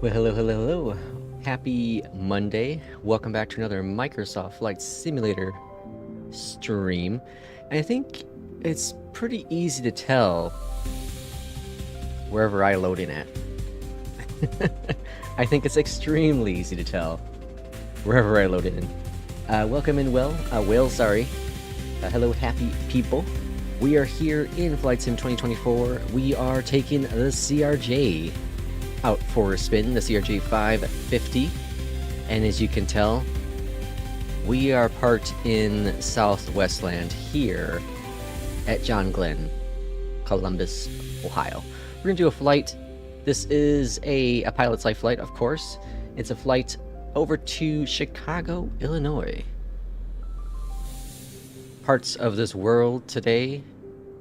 Well, hello. Happy Monday. Welcome back to another Microsoft Flight Simulator stream. And I think it's pretty easy to tell wherever I load in at. I think it's extremely easy to tell wherever I load in. Welcome in, Will. Hello, happy people. We are here in Flight Sim 2024. We are taking the CRJ out for a spin, the CRJ 550, and as you can tell, we are parked in Southwest Land here at John Glenn, Columbus, Ohio. We're gonna do a flight. This is a pilot's life flight, of course. It's a flight over to Chicago, Illinois. Parts of this world today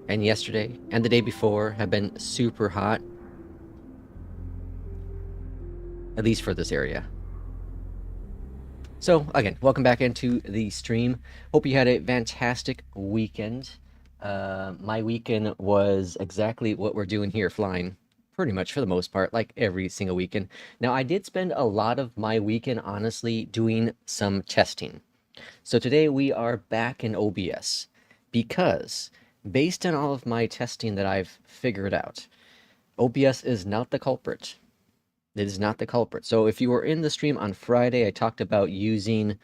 and yesterday and the day before have been super hot. At least for this area. So, again, welcome back into the stream. Hope you had a fantastic weekend. My weekend was exactly what we're doing here, flying, pretty much for the most part, like every single weekend. Now, I did spend a lot of my weekend, honestly, doing some testing. So today we are back in OBS, because based on all of my testing that I've figured out, OBS is not the culprit. It is not the culprit. So if you were in the stream on Friday, I talked about using,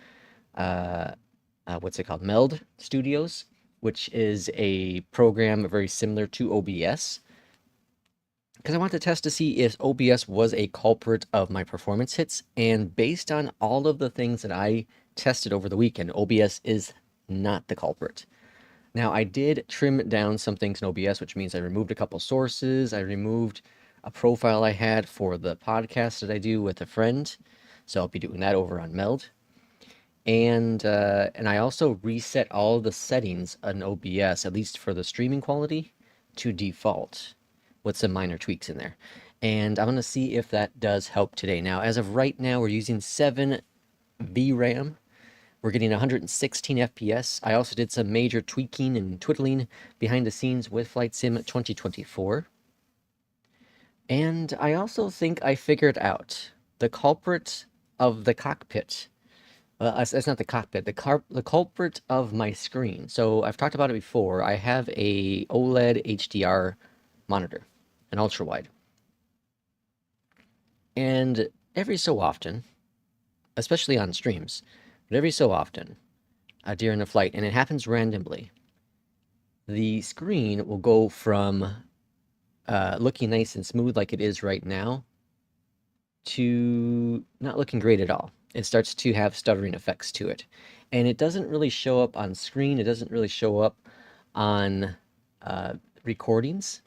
what's it called? Meld Studios, which is a program very similar to OBS. Because I want to test to see if OBS was a culprit of my performance hits. And based on all of the things that I tested over the weekend, OBS is not the culprit. Now, I did trim down some things in OBS, which means I removed a couple sources. I removed a profile I had for the podcast that I do with a friend, so I'll be doing that over on Meld. And I also reset all the settings on OBS, at least for the streaming quality, to default, with some minor tweaks in there. And I'm going to see if that does help today. Now, as of right now, we're using 7 VRAM. We're getting 116 FPS. I also did some major tweaking and twiddling behind the scenes with Flight Sim 2024. And I also think I figured out the culprit of the cockpit. Well, it's not the cockpit, the culprit of my screen. So I've talked about it before. I have a OLED HDR monitor, an ultra-wide. And every so often, especially on streams, but every so often during a flight, and it happens randomly, the screen will go from looking nice and smooth like it is right now to not looking great at all. It starts to have stuttering effects to it. And it doesn't really show up on screen. It doesn't really show up on recordings.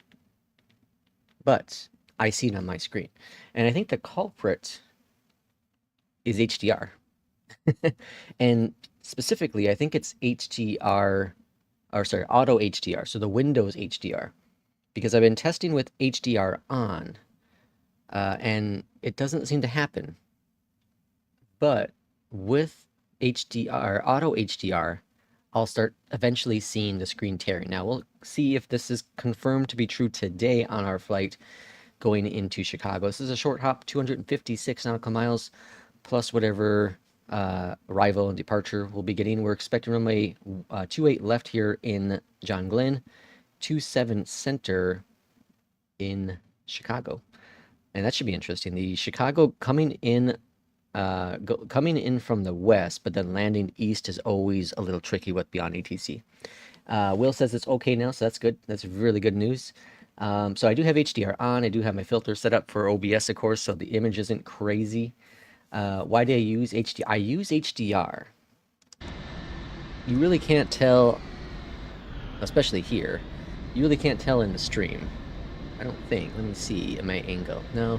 But I see it on my screen. And I think the culprit is HDR. And specifically, I think it's auto HDR. So the Windows HDR. Because I've been testing with HDR on, and it doesn't seem to happen. But with auto HDR, I'll start eventually seeing the screen tearing. Now, we'll see if this is confirmed to be true today on our flight going into Chicago. This is a short hop, 256 nautical miles, plus whatever arrival and departure we'll be getting. We're expecting runway 28 left here in John Glenn. 27 center in Chicago, and that should be interesting. The Chicago coming in from the west, but then landing east is always a little tricky with Beyondatc. Will says it's okay now, so that's good. That's really good news. So I do have HDR on. I do have my filter set up for OBS, of course, so the image isn't crazy. Why do I use HDR? I use HDR. You really can't tell, especially here. You really can't tell in the stream. I don't think. Let me see my angle. No,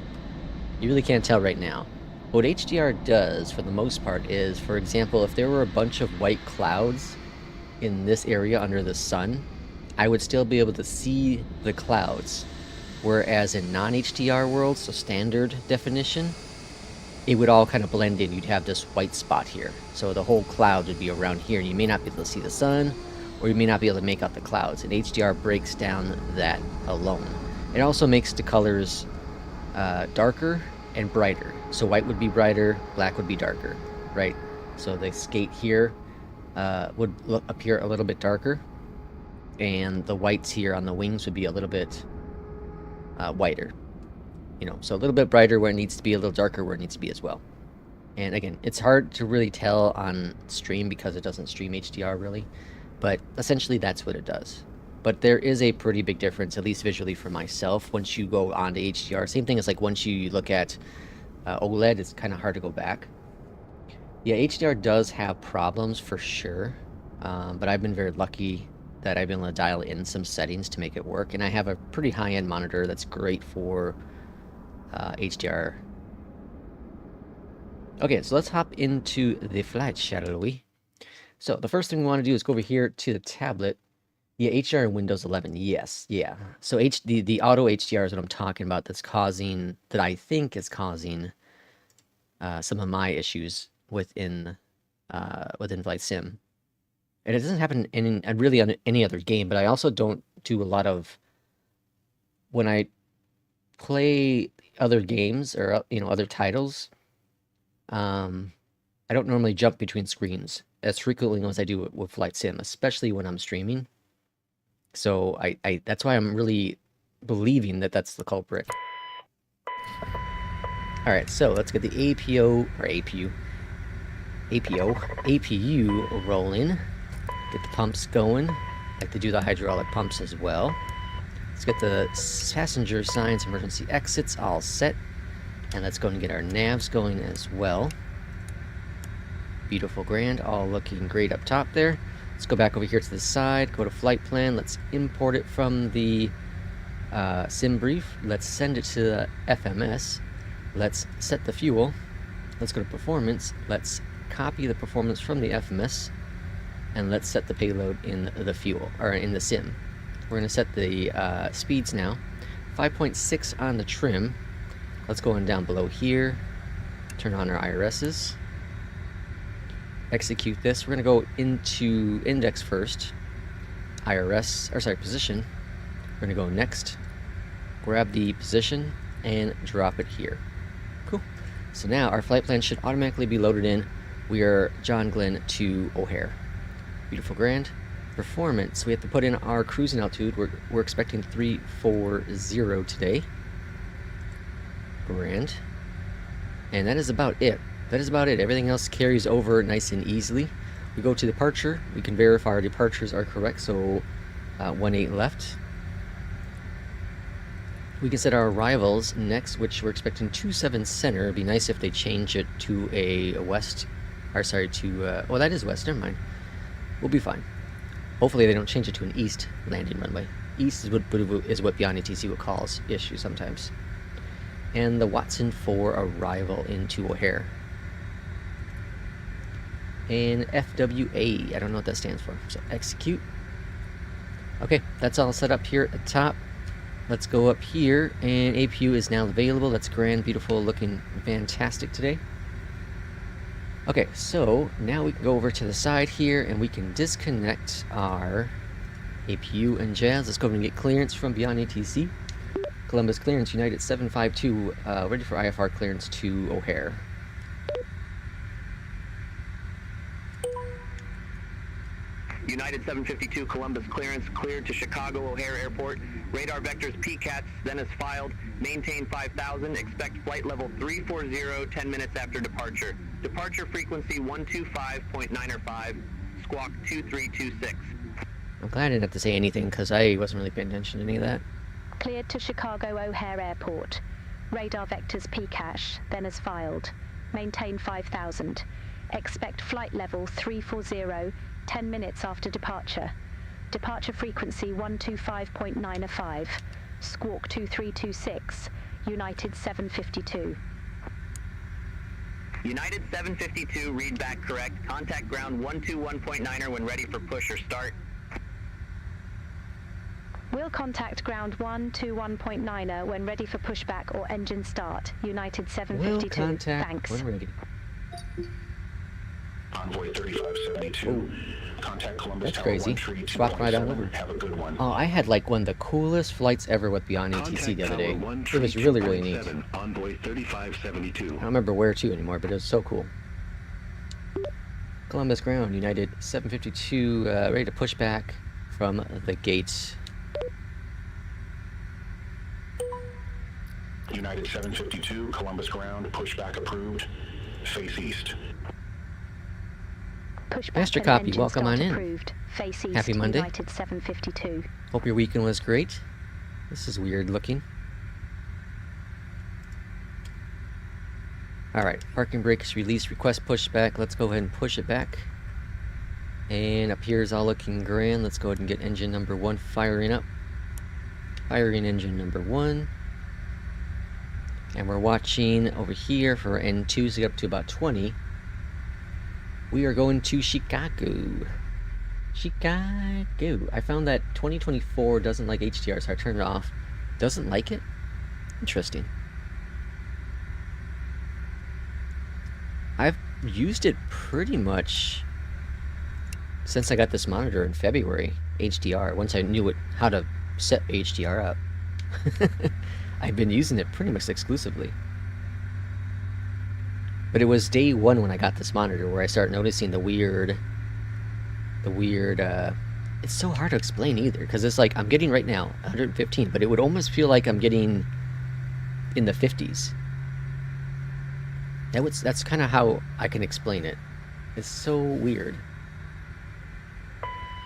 you really can't tell right now. What HDR does, for the most part, is, for example, if there were a bunch of white clouds in this area under the sun, I would still be able to see the clouds. Whereas in non-HDR worlds, so standard definition, it would all kind of blend in. You'd have this white spot here. So the whole cloud would be around here, and you may not be able to see the sun, or you may not be able to make out the clouds, and HDR breaks down that alone. It also makes the colors darker and brighter. So white would be brighter, black would be darker, right? So the skate here would appear a little bit darker, and the whites here on the wings would be a little bit whiter. You know, so a little bit brighter where it needs to be, a little darker where it needs to be as well. And again, it's hard to really tell on stream because it doesn't stream HDR really, but essentially that's what it does. But there is a pretty big difference, at least visually for myself, once you go on to HDR. Same thing as like once you look at OLED, it's kind of hard to go back. Yeah, HDR does have problems for sure, but I've been very lucky that I've been able to dial in some settings to make it work, and I have a pretty high-end monitor that's great for HDR. Okay, so let's hop into the flight, shall we? So the first thing we want to do is go over here to the tablet. Yeah, HDR in Windows 11, yes, yeah. So the auto HDR is what I'm talking about that's causing, that I think is causing some of my issues within Flight Sim. And it doesn't happen in really on any other game, but I also don't do a lot of, when I play other games or, you know, other titles, I don't normally jump between screens as frequently as I do with Flight Sim, especially when I'm streaming. So I that's why I'm really believing that that's the culprit. All right, so let's get the APU rolling. Get the pumps going. Like to do the hydraulic pumps as well. Let's get the passenger signs, emergency exits all set. And let's go and get our navs going as well. Beautiful, grand, all looking great up top there. Let's go back over here to the side, go to flight plan. Let's import it from the sim brief. Let's send it to the FMS. Let's set the fuel. Let's go to performance. Let's copy the performance from the FMS. And let's set the payload in the fuel, or in the sim. We're going to set the speeds now. 5.6 on the trim. Let's go on down below here. Turn on our IRSs. Execute this. We're going to go into index first. Position. We're going to go next. Grab the position and drop it here. Cool. So now our flight plan should automatically be loaded in. We are John Glenn to O'Hare. Beautiful, grand. Performance. We have to put in our cruising altitude. We're expecting 340 today. Grand. And that is about it. That is about it. Everything else carries over nice and easily. We go to departure. We can verify our departures are correct. So 18 left. We can set our arrivals next, which we're expecting 27 center. It'd be nice if they change it to a west. Or sorry, to well, that is west. Never mind. We'll be fine. Hopefully they don't change it to an east landing runway. East is what Beyondatc would call issue sometimes. And the Watson 4 arrival into O'Hare. And FWA, I don't know what that stands for, so execute. Okay, that's all set up here at the top. Let's go up here, and APU is now available. That's grand, beautiful, looking fantastic today. Okay, so now we can go over to the side here, and we can disconnect our APU and jazz. Let's go ahead and get clearance from Beyondatc. Columbus clearance, United 752, ready for IFR clearance to O'Hare. United 752 Columbus clearance, cleared to Chicago O'Hare Airport. Radar vectors PCATs, then is filed. Maintain 5000, expect flight level 340, 10 minutes after departure. Departure frequency 125.905, squawk 2326. I'm glad I didn't have to say anything because I wasn't really paying attention to any of that. Cleared to Chicago O'Hare Airport. Radar vectors PCASH, then as filed. Maintain 5000. Expect flight level 340, 10 minutes after departure. Departure frequency 125.905. Squawk 2326. United 752. United 752, read back correct. Contact ground 121.9er when ready for push or start. We'll contact ground 121.9er when ready for pushback or engine start. United 752. We'll contact Thanks. when ready. Envoy 3572. Contact Columbus That's Tower crazy. 13 Just walked right on over. Have a good one. Oh, I had like one of the coolest flights ever with Beyondatc the other day. It was really, really neat. Envoy 3572. I don't remember where to anymore, but it was so cool. Columbus ground, United 752, ready to push back from the gates. United 752, Columbus ground, pushback approved. Face east. Pushback Master and copy, engine welcome start on in. approved. Face east, Happy Monday. United 752. Hope your weekend was great. This is weird looking. Alright, parking brakes release, request pushback. Let's go ahead and push it back. And up here is all looking grand. Let's go ahead and get engine number 1 firing up. Firing engine number 1. And we're watching over here for N2s to get up to about 20. We are going to Chicago. Chicago. I found that 2024 doesn't like HDR, so I turned it off. Doesn't like it? Interesting. I've used it pretty much since I got this monitor in February, HDR, once I knew how to set HDR up. I've been using it pretty much exclusively. But it was day 1 when I got this monitor where I started noticing the weird, it's so hard to explain either, because it's like, I'm getting right now 115, but it would almost feel like I'm getting in the 50s. That's kind of how I can explain it. It's so weird.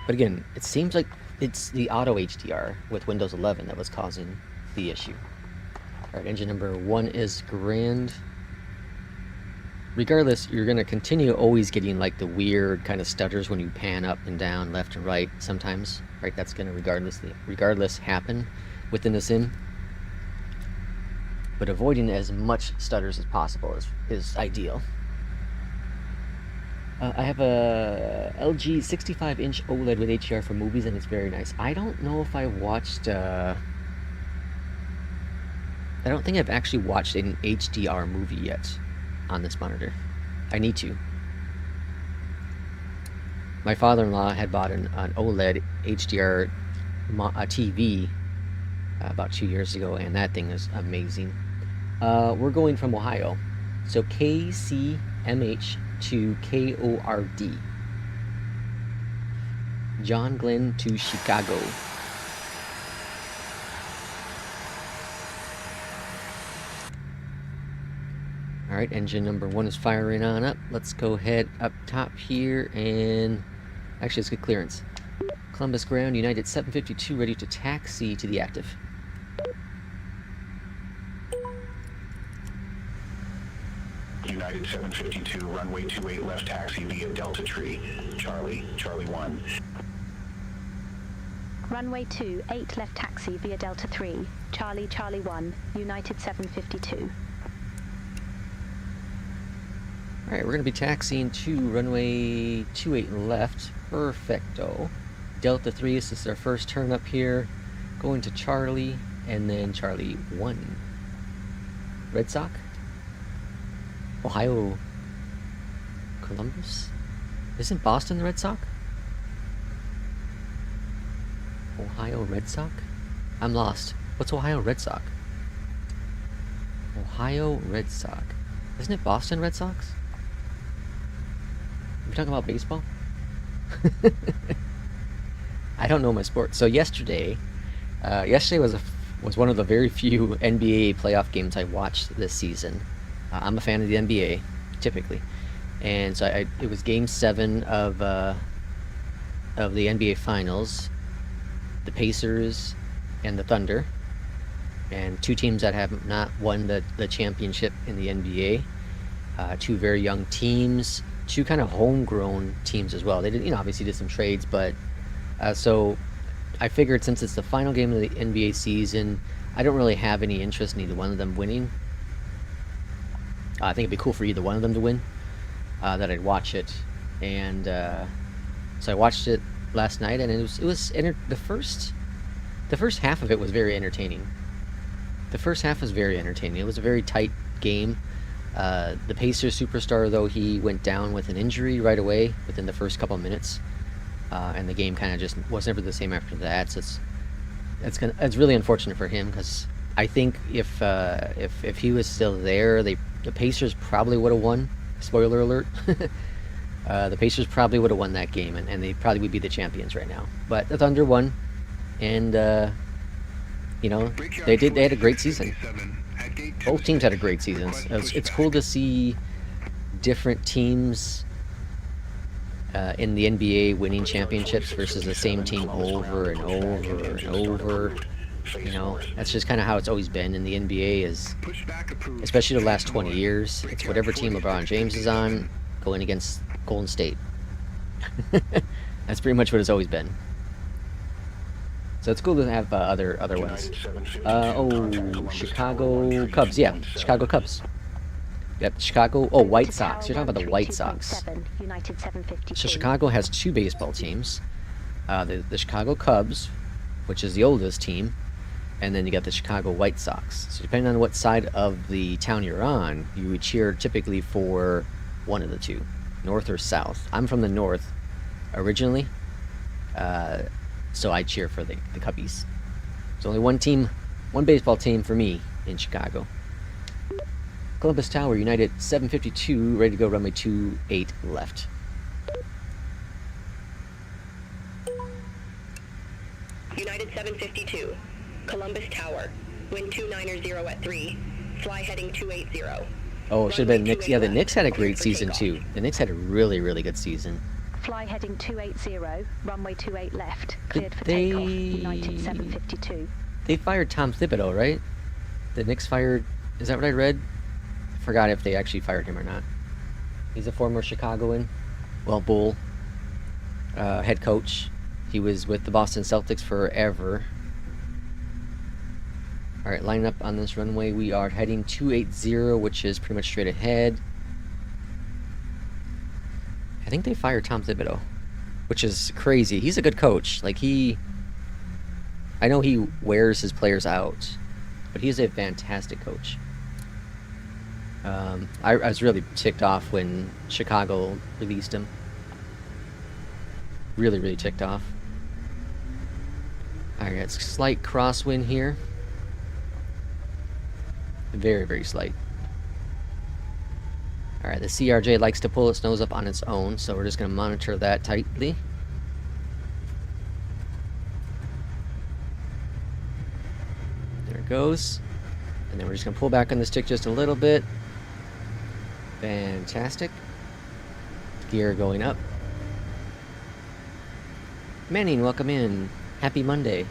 But again, it seems like it's the auto HDR with Windows 11 that was causing the issue. Alright, engine number 1 is grand. Regardless, you're going to continue always getting like the weird kind of stutters when you pan up and down, left and right sometimes. Right, that's going to regardless happen within the sim. But avoiding as much stutters as possible is ideal. I have a LG 65-inch OLED with HDR for movies, and it's very nice. I don't know if I watched... I don't think I've actually watched an HDR movie yet on this monitor. I need to. My father-in-law had bought an OLED HDR TV about 2 years ago, and that thing is amazing. We're going from Ohio, so KCMH to KORD. John Glenn to Chicago. Alright, engine number 1 is firing on up. Let's go ahead up top here and... Actually, let's get clearance. Columbus ground, United 752, ready to taxi to the active. United 752, runway 28 left taxi via Delta Tree. Charlie 1. Runway 28 left taxi via Delta 3. Charlie 1, United 752. Alright, we're going to be taxiing to runway 28 left. Perfecto. Delta 3, this is our first turn up here. Going to Charlie, and then Charlie 1. Red Sox? Ohio... Columbus? Isn't Boston the Red Sox? Ohio Red Sox? I'm lost. What's Ohio Red Sox? Ohio Red Sox. Isn't it Boston Red Sox? Are we talking about baseball? I don't know my sport. So yesterday was one of the very few NBA playoff games I watched this season. I'm a fan of the NBA, typically, and so it was Game 7 of the NBA Finals, the Pacers and the Thunder, and two teams that have not won the championship in the NBA. Two very young teams, two kind of homegrown teams as well. They did, obviously did some trades, but so I figured since it's the final game of the NBA season, I don't really have any interest in either one of them winning. I think it'd be cool for either one of them to win, that I'd watch it, and so I watched it last night, and the first half of it was very entertaining. The first half was very entertaining. It was a very tight game. The Pacers superstar, though, he went down with an injury right away within the first couple of minutes, and the game kind of just was never the same after that. So it's really unfortunate for him, because I think if he was still there, the Pacers probably would have won. Spoiler alert. The Pacers probably would have won that game, and they probably would be the champions right now. But the Thunder won, and you know, they had a great season. Both teams had a great season. It's cool to see different teams in the NBA winning championships versus the same team over and over and over. You know, that's just kind of how it's always been in the NBA, is especially the last 20 years. It's whatever team LeBron James is on going against Golden State. That's pretty much what it's always been. So it's cool to have other ones. Chicago Cubs. Yeah, Chicago Cubs. Yep, Chicago. Oh, White Sox. You're talking about the White Sox. So Chicago has two baseball teams. The Chicago Cubs, which is the oldest team, and then you got the Chicago White Sox. So depending on what side of the town you're on, you would cheer typically for one of the two, north or south. I'm from the north originally, so I cheer for the Cubbies. There's only one team, one baseball team for me in Chicago. Columbus Tower, United 752, ready to go, runway 28 left. United 752, Columbus Tower, wind 290 at 3, fly heading 280. Oh, it should have been Knicks. Yeah, the Knicks had a great season too. The Knicks had a really, really good season. Fly heading 280, runway 28 left, cleared for takeoff, United 752. They fired Tom Thibodeau, right? The Knicks fired, is that what I read? I forgot if they actually fired him or not. He's a former Chicagoan, well, Bull, head coach. He was with the Boston Celtics forever. Alright, line up on this runway. We are heading 280, which is pretty much straight ahead. I think they fired Tom Thibodeau, which is crazy. He's a good coach. Like, I know he wears his players out, but he's a fantastic coach. I was really ticked off when Chicago released him. Really, really ticked off. Alright, it's slight crosswind here. Very, very slight. Alright, the CRJ likes to pull its nose up on its own, so we're just going to monitor that tightly. There it goes. And then we're just going to pull back on the stick just a little bit. Fantastic. Gear going up. Manning, welcome in. Happy Monday.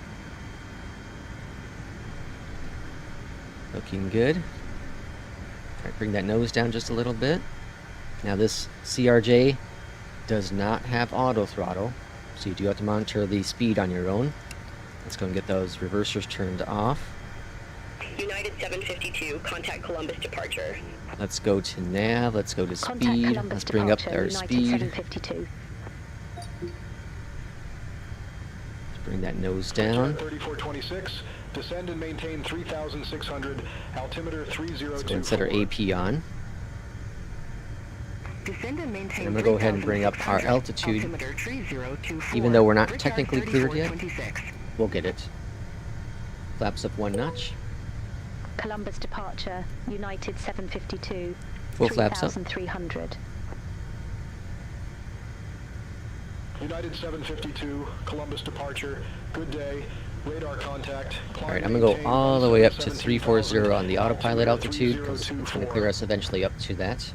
Looking good. Alright, bring that nose down just a little bit. Now this CRJ does not have auto throttle, so you do have to monitor the speed on your own. Let's go and get those reversers turned off. United 752, contact Columbus departure. Let's go to nav, let's go to speed, let's bring up our speed. 752. Let's bring that nose down. 3426, descend and maintain 3,600, altimeter 3024. Let's go and set our AP on. Descend and maintain. And I'm going to go ahead and bring up our altitude. Even though we're not technically cleared yet, we'll get it. Flaps up one notch. Columbus departure, United 752, Full flaps up. 3,300. United 752, Columbus departure, good day, radar contact. Alright, I'm going to go all the way up to 340 on the autopilot altitude, because it's going to clear us eventually up to that.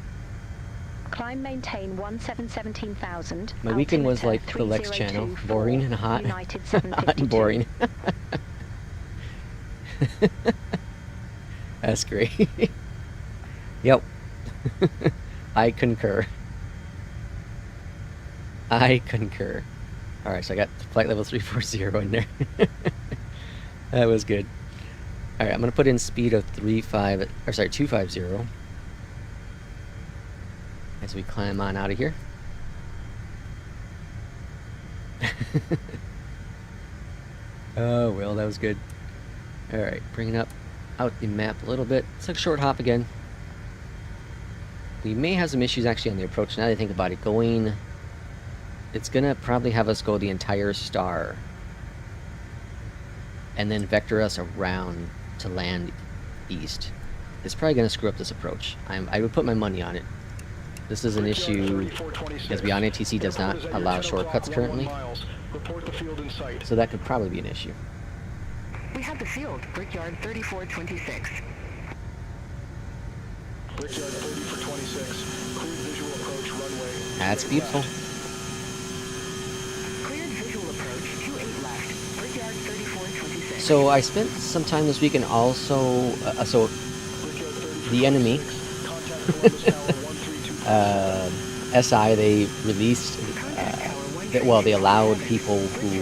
Climb maintain 1717,000. My weekend was like the Lex channel, boring and hot. United Hot and 752. boring. That's great. Yep. I concur. I concur. Alright, so I got flight level 340 in there. That was good. Alright, I'm going to put in speed of 250 as we climb on out of here. Oh, well, that was good. Alright, bringing up out the map a little bit. It's like a short hop again. We may have some issues actually on the approach. Now that I think about it, it's gonna probably have us go the entire star and then vector us around to land east. It's probably gonna screw up this approach. I would put my money on it. This is an issue because Beyondatc does not allow shortcuts currently, so that could probably be an issue. We have the field, Brickyard 3426. Brickyard 30 for 26. Cleared visual approach runway. That's beautiful. Cleared visual approach 28 left, Brickyard 3426. So I spent some time this weekend also, so the enemy, SI, they released, they allowed people who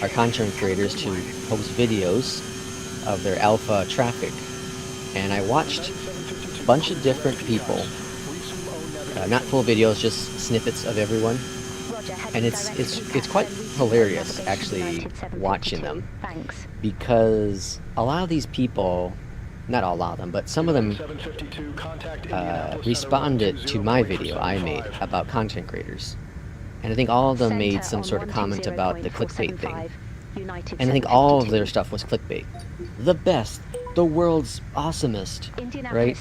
are content creators to post videos of their alpha traffic. And I watched a bunch of different people, not full videos, just snippets of everyone. And it's quite hilarious actually watching them, because a lot of these people, not a lot of them, but some of them responded to my video I made about content creators. And I think all of them made some sort of comment about the clickbait thing. And I think all of their stuff was clickbait. The best, the world's awesomest, right?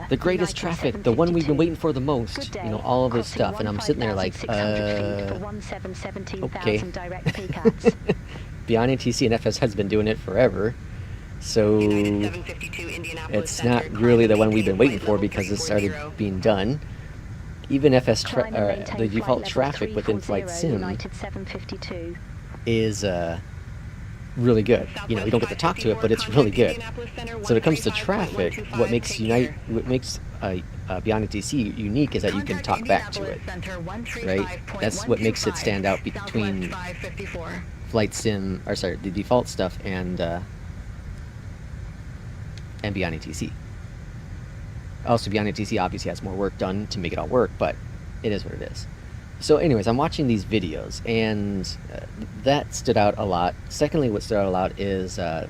The greatest traffic, the one we've been waiting for the most, you know, all of this stuff. And I'm sitting there like, okay. Beyondatc and FS has been doing it forever. So it's not really the one we've been waiting for because it started being done. Even FS, the default traffic within Flight Sim is really good. You know, you don't get to talk to it, but it's really good. So when it comes to traffic, what makes Beyondatc unique is that you can talk back to it, right? That's what makes it stand out between Flight Sim, or sorry, the default stuff and Beyondatc. Also, Beyondatc obviously has more work done to make it all work, but it is what it is. So anyways, I'm watching these videos, and that stood out a lot. Secondly, what stood out a lot is I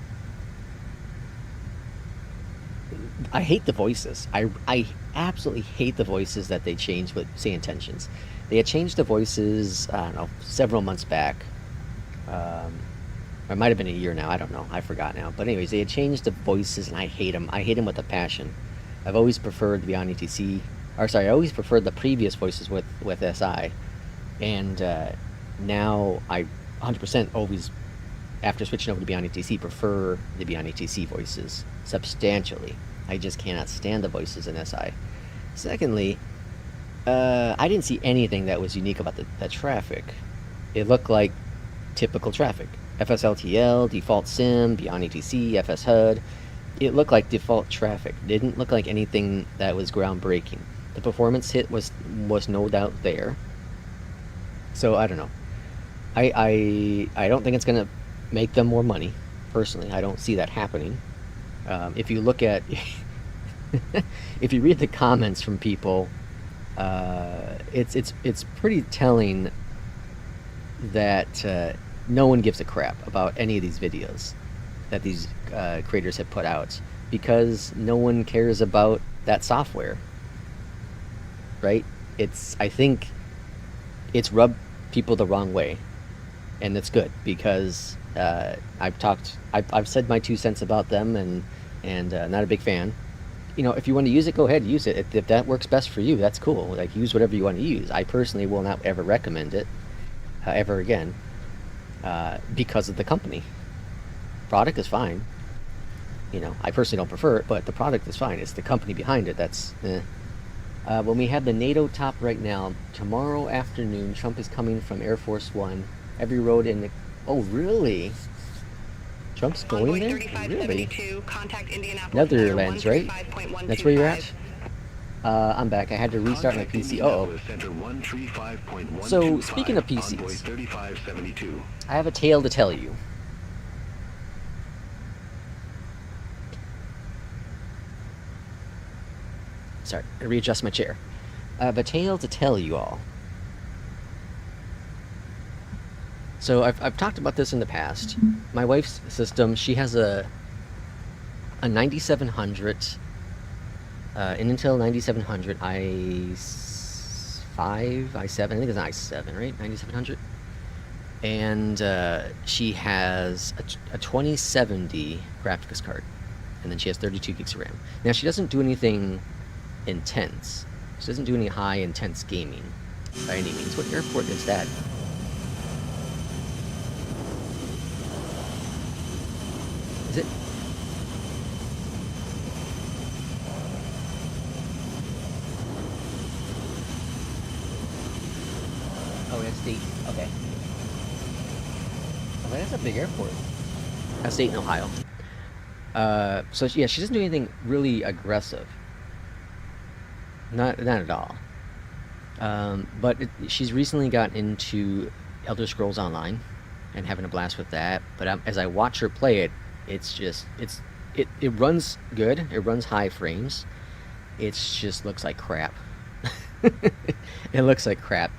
hate the voices. I absolutely hate the voices that they changed with Say Intentions. They had changed the voices, I don't know, several months back. It might have been a year now, I don't know, I forgot now. But anyways, they had changed the voices, and I hate them. I hate them with a passion. I've always preferred the Beyondatc, or sorry, I always preferred the previous voices with SI. And now I 100% always, after switching over to Beyondatc, prefer the Beyondatc voices substantially. I just cannot stand the voices in SI. Secondly, I didn't see anything that was unique about the traffic. It looked like typical traffic. FSLTL, default sim, Beyondatc, FS HUD. It looked like default traffic. It didn't look like anything that was groundbreaking. The performance hit was no doubt there. So I don't know. I don't think it's gonna make them more money. Personally, I don't see that happening. If you look at, if you read the comments from people, it's pretty telling that no one gives a crap about any of these videos that these creators have put out, because no one cares about that software, right? I think it's rubbed people the wrong way, and it's good, because I've said my 2 cents about them, and not a big fan. You know, if you want to use it, go ahead, use it. If that works best for you, that's cool. Like, use whatever you want to use. I personally will not ever recommend it ever again, because of the company. Product is fine. You know, I personally don't prefer it, but the product is fine. It's the company behind it that's when we have the NATO top right now, tomorrow afternoon, Trump is coming from Air Force One. Every road in the... Oh, really? Trump's going there? Really? Netherlands, right? That's where you're at? I'm back. I had to restart my PC. Uh-oh. So, speaking of PCs, I have a tale to tell you. Sorry, I readjust my chair. I have a tale to tell you all. So I've talked about this in the past. My wife's system, she has a 9700 an Intel 9700 i5, i7, I think it's an i7, right? 9700. And she has a 2070 graphics card, and then she has 32 gigs of RAM. Now, she doesn't do anything intense. She doesn't do any high intense gaming by any means. What airport is that? Is it? Oh, it's State. Okay. Oh, that's a big airport. That's State in Ohio. So yeah, she doesn't do anything really aggressive. Not at all. But she's recently got into Elder Scrolls Online and having a blast with that. But as I watch her play it, it runs good. It runs high frames. It just looks like crap. It looks like crap.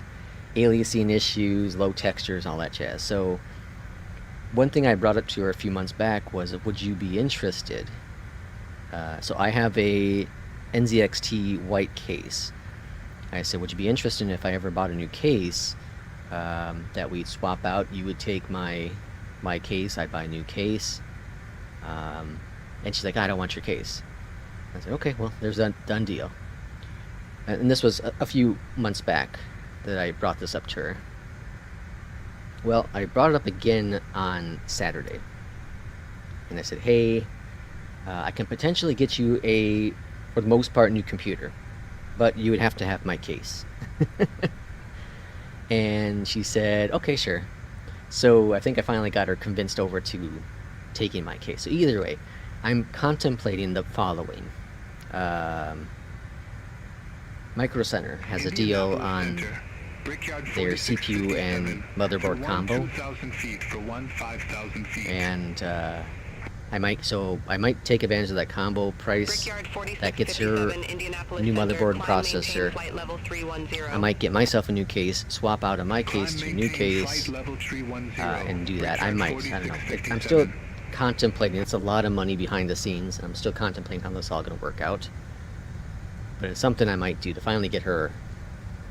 Aliasing issues, low textures, all that jazz. So one thing I brought up to her a few months back was, would you be interested? So I have a NZXT white case. I said, would you be interested if I ever bought a new case that we'd swap out? You would take my case, I'd buy a new case. And she's like, I don't want your case. I said, okay, well, there's a done deal. And this was a few months back that I brought this up to her. Well, I brought it up again on Saturday. And I said, hey, I can potentially get you for the most part, new computer. But you would have to have my case. And she said, okay, sure. So I think I finally got her convinced over to taking my case. So either way, I'm contemplating the following. Micro Center has a deal on their CPU and motherboard combo. And I might take advantage of that combo price. That gets her a new motherboard and processor. I might get myself a new case, swap out of my case to a new case, and do that. I don't know. I'm still contemplating. It's a lot of money behind the scenes. I'm still contemplating how this is all going to work out. But it's something I might do to finally get her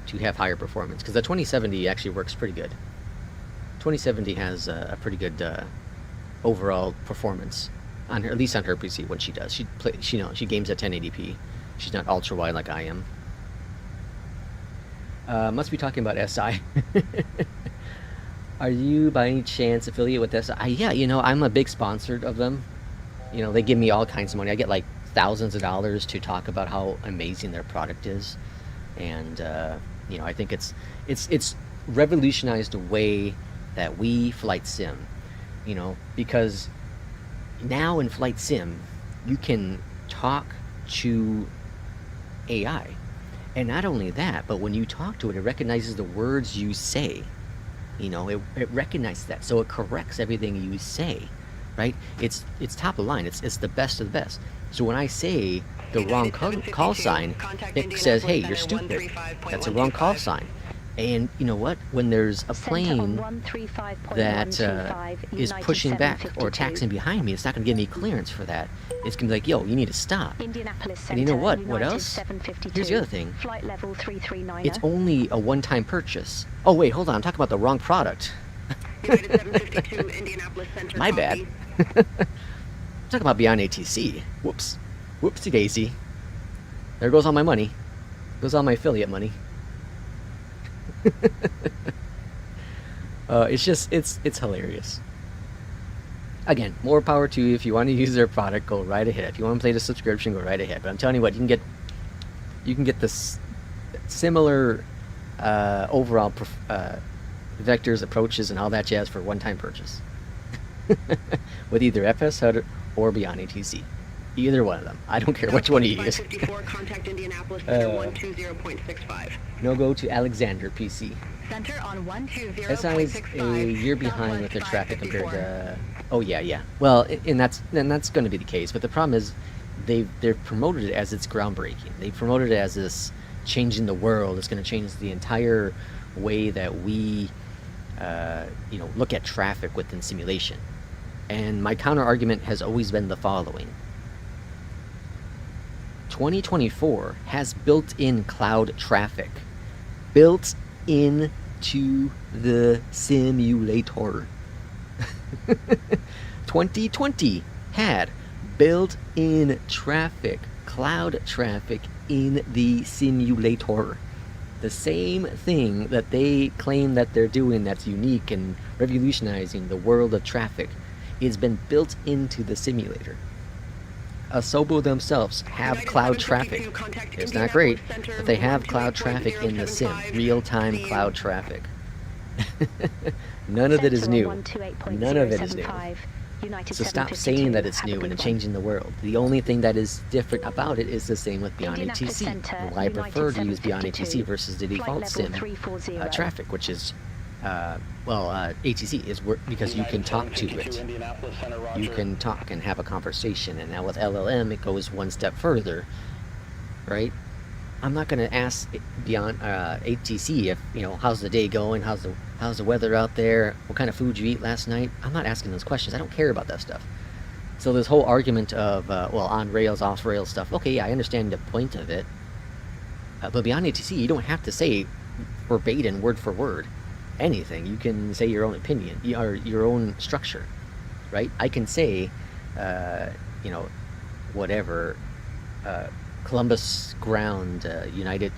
to have higher performance. Because the 2070 actually works pretty good. 2070 has a pretty good overall performance on her, at least on her PC when she does. She games at 1080p. She's not ultra wide like I am. Must be talking about SI. Are you by any chance affiliate with SI? Yeah, I'm a big sponsor of them. They give me all kinds of money. I get like thousands of dollars to talk about how amazing their product is, and I think it's revolutionized the way that we flight sim. Because now in flight sim, you can talk to AI. And not only that, but when you talk to it, it recognizes the words you say. It recognizes that. So it corrects everything you say, right? It's top of the line. It's the best of the best. So when I say the wrong call sign, it says, hey, you're stupid. That's a wrong call sign. And you know what? When there's a plane that is pushing back or taxiing behind me, it's not going to give me clearance for that. It's going to be like, yo, you need to stop. And you know what? What else? Here's the other thing. It's only a one-time purchase. Oh, wait, hold on. I'm talking about the wrong product. My bad. I'm talking about Beyondatc. Whoops. Whoopsie daisy. There goes all my money. Goes all my affiliate money. It's hilarious. Again, more power to you. If you want to use their product, go right ahead. If you want to play the subscription, go right ahead. But I'm telling you what, you can get this similar overall vectors, approaches, and all that jazz for one-time purchase with either FS HUD or Beyondatc. Either one of them. I don't care which one you use. No go to Alexander PC. SI is a year behind with their traffic compared to. Oh yeah. Well, and that's going to be the case. But the problem is, they've promoted it as it's groundbreaking. They promoted it as this changing the world. It's going to change the entire way that we, look at traffic within simulation. And my counter argument has always been the following. 2024 has built-in cloud traffic. Built into the simulator. 2020 had built-in traffic, cloud traffic in the simulator. The same thing that they claim that they're doing that's unique and revolutionizing the world of traffic has been built into the simulator. Asobo themselves have cloud traffic. It's not great, but they have cloud traffic in the sim. Real-time cloud traffic. None of it is new. None of it is new. So stop saying that it's new and changing the world. The only thing that is different about it is the same with Beyondatc. And why I prefer to use Beyondatc versus the default sim traffic, which is, ATC is because you can talk to it. You can talk and have a conversation. And now with LLM, it goes one step further, right? I'm not going to ask beyond ATC if, how's the day going? How's the weather out there? What kind of food you eat last night? I'm not asking those questions. I don't care about that stuff. So this whole argument of, on rails, off rails stuff. Okay, yeah, I understand the point of it. But beyond ATC, you don't have to say verbatim, word for word, anything. You can say your own opinion, or your own structure, right? I can say, whatever, Columbus ground, United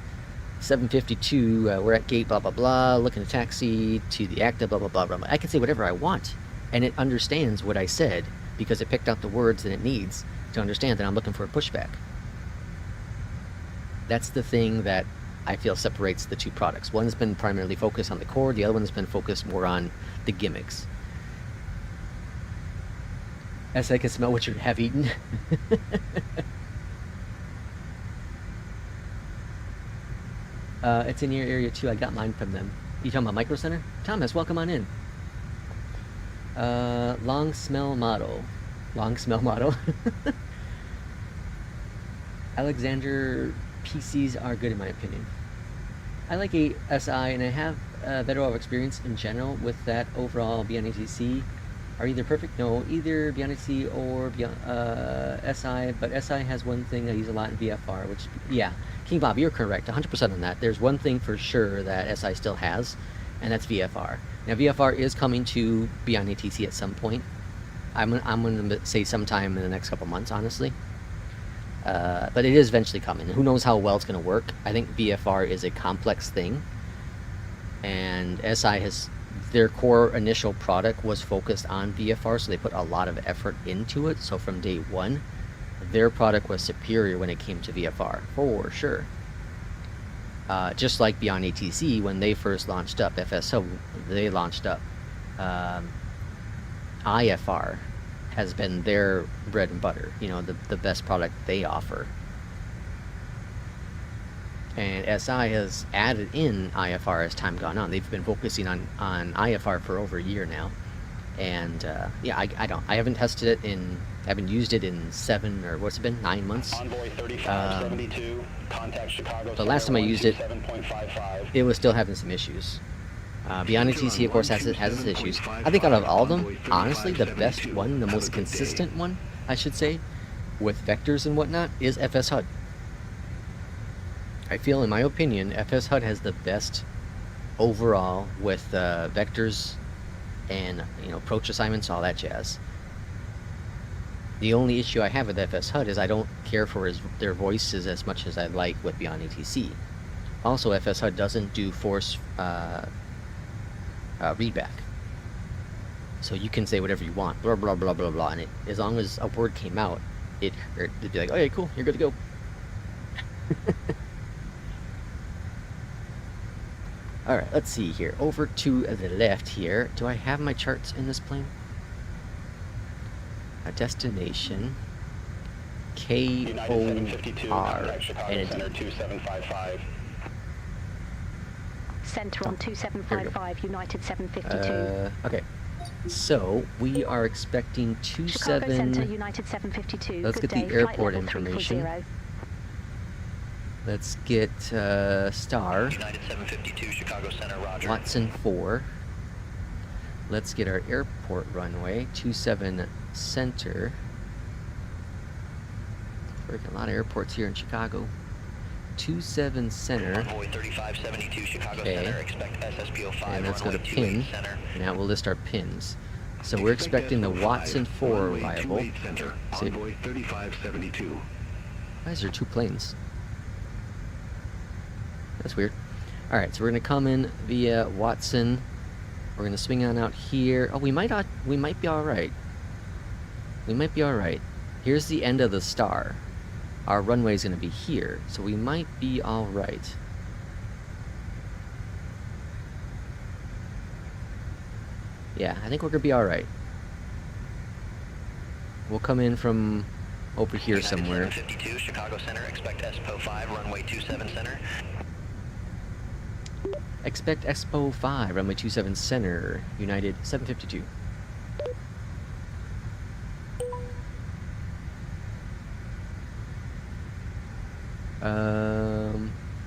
752, we're at gate blah blah blah, looking to taxi to the ACTA blah blah blah blah. I can say whatever I want, and it understands what I said because it picked out the words that it needs to understand that I'm looking for a pushback. That's the thing that I feel separates the two products. One's been primarily focused on the core, the other one's been focused more on the gimmicks. As I can smell what you have eaten. It's in your area too. I got mine from them. You talking about Micro Center? Thomas, welcome on in. Long smell model. Alexander, PCs are good in my opinion. I like a SI, and I have better of experience in general with that overall. Beyondatc are either perfect. No, either Beyondatc or SI, but SI has one thing I use a lot in VFR, which, yeah, King Bob, you're correct, 100% on that. There's one thing for sure that SI still has, and that's VFR. Now, VFR is coming to Beyondatc at some point. I'm going to say sometime in the next couple months, honestly. But it is eventually coming. Who knows how well it's going to work. I think VFR is a complex thing, and SI has, their core initial product was focused on VFR, so they put a lot of effort into it. So from day one, their product was superior when it came to VFR, for sure. Just like Beyondatc, when they first launched up, FSO, they launched up. IFR has been their bread and butter, the best product they offer. And SI has added in IFR as time gone on. They've been focusing on IFR for over a year now. And yeah, I haven't tested it I haven't used it in 9 months. Envoy 3572, contact Chicago. The last time I used it, it was still having some issues. Beyondatc, of course, has its issues. I think out of all of them, honestly, the best one, the most consistent one, I should say, with vectors and whatnot, is FS HUD. I feel, in my opinion, FS HUD has the best overall with vectors and approach assignments, all that jazz. The only issue I have with FS HUD is I don't care for their voices as much as I like with Beyondatc. Also, FS HUD doesn't do force readback, so you can say whatever you want, blah blah blah blah blah, and as long as a word came out, it'd be like, okay, cool, you're good to go. Alright, let's see here. Over to the left here. Do I have my charts in this plane? A destination. KOR. Center on 2755, United 752. Okay. So, we are expecting Chicago Center, United 752. Let's get the airport information. Let's get Star. United 752, Chicago Center, roger. Watson 4. Let's get our airport runway. 27 Center. Freaking a lot of airports here in Chicago. 27 Center. Convoy 3572 Chicago Okay. Center, expect SSPO 5. And let's go to runway pin. 28 Center. Now we'll list our pins. So we're expecting the Watson 4 runway arrival. 28 Center, See, Envoy 3572. why is there 2 planes? That's weird. Alright, so we're gonna come in via Watson. We're gonna swing on out here. Oh, we might be alright. We might be alright. Here's the end of the star. Our runway is gonna be here, so we might be alright. Yeah, I think we're gonna be alright. We'll come in from over here United somewhere. 752 Chicago Center, expect SPO 5, runway 27 Center. Expect Expo 5, runway 27 Center, United 752.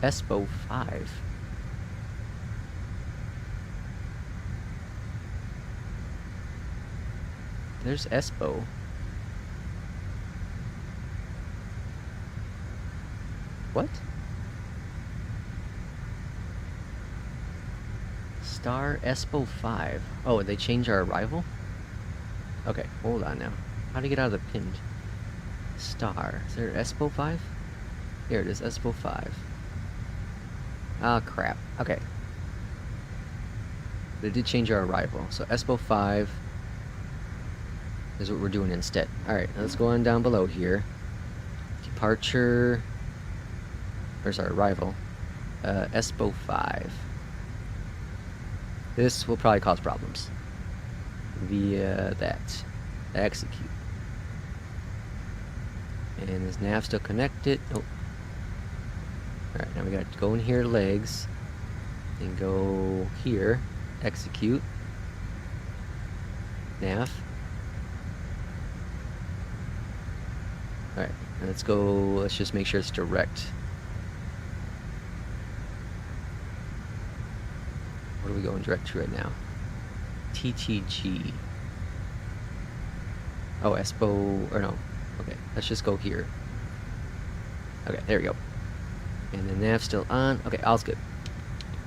Expo 5. There's Expo. What? Star Expo 5. Oh, they changed our arrival? Okay, hold on now. How to get out of the pinned? Star. Is there Expo 5? Here it is, Expo 5. Ah, crap. Okay. They did change our arrival. So Expo 5 is what we're doing instead. Alright, let's go on down below here. Departure. Where's our arrival? Expo 5. This will probably cause problems. Via that. Execute. And is nav still connected? Oh. Alright, now we got to go in here, legs. And go here. Execute. Nav. Alright, let's go. Let's just make sure it's direct. What are we going direct to right now? TTG. Oh, Expo, or no. Okay, let's just go here. Okay, there we go. And the nav's still on. Okay, all's good.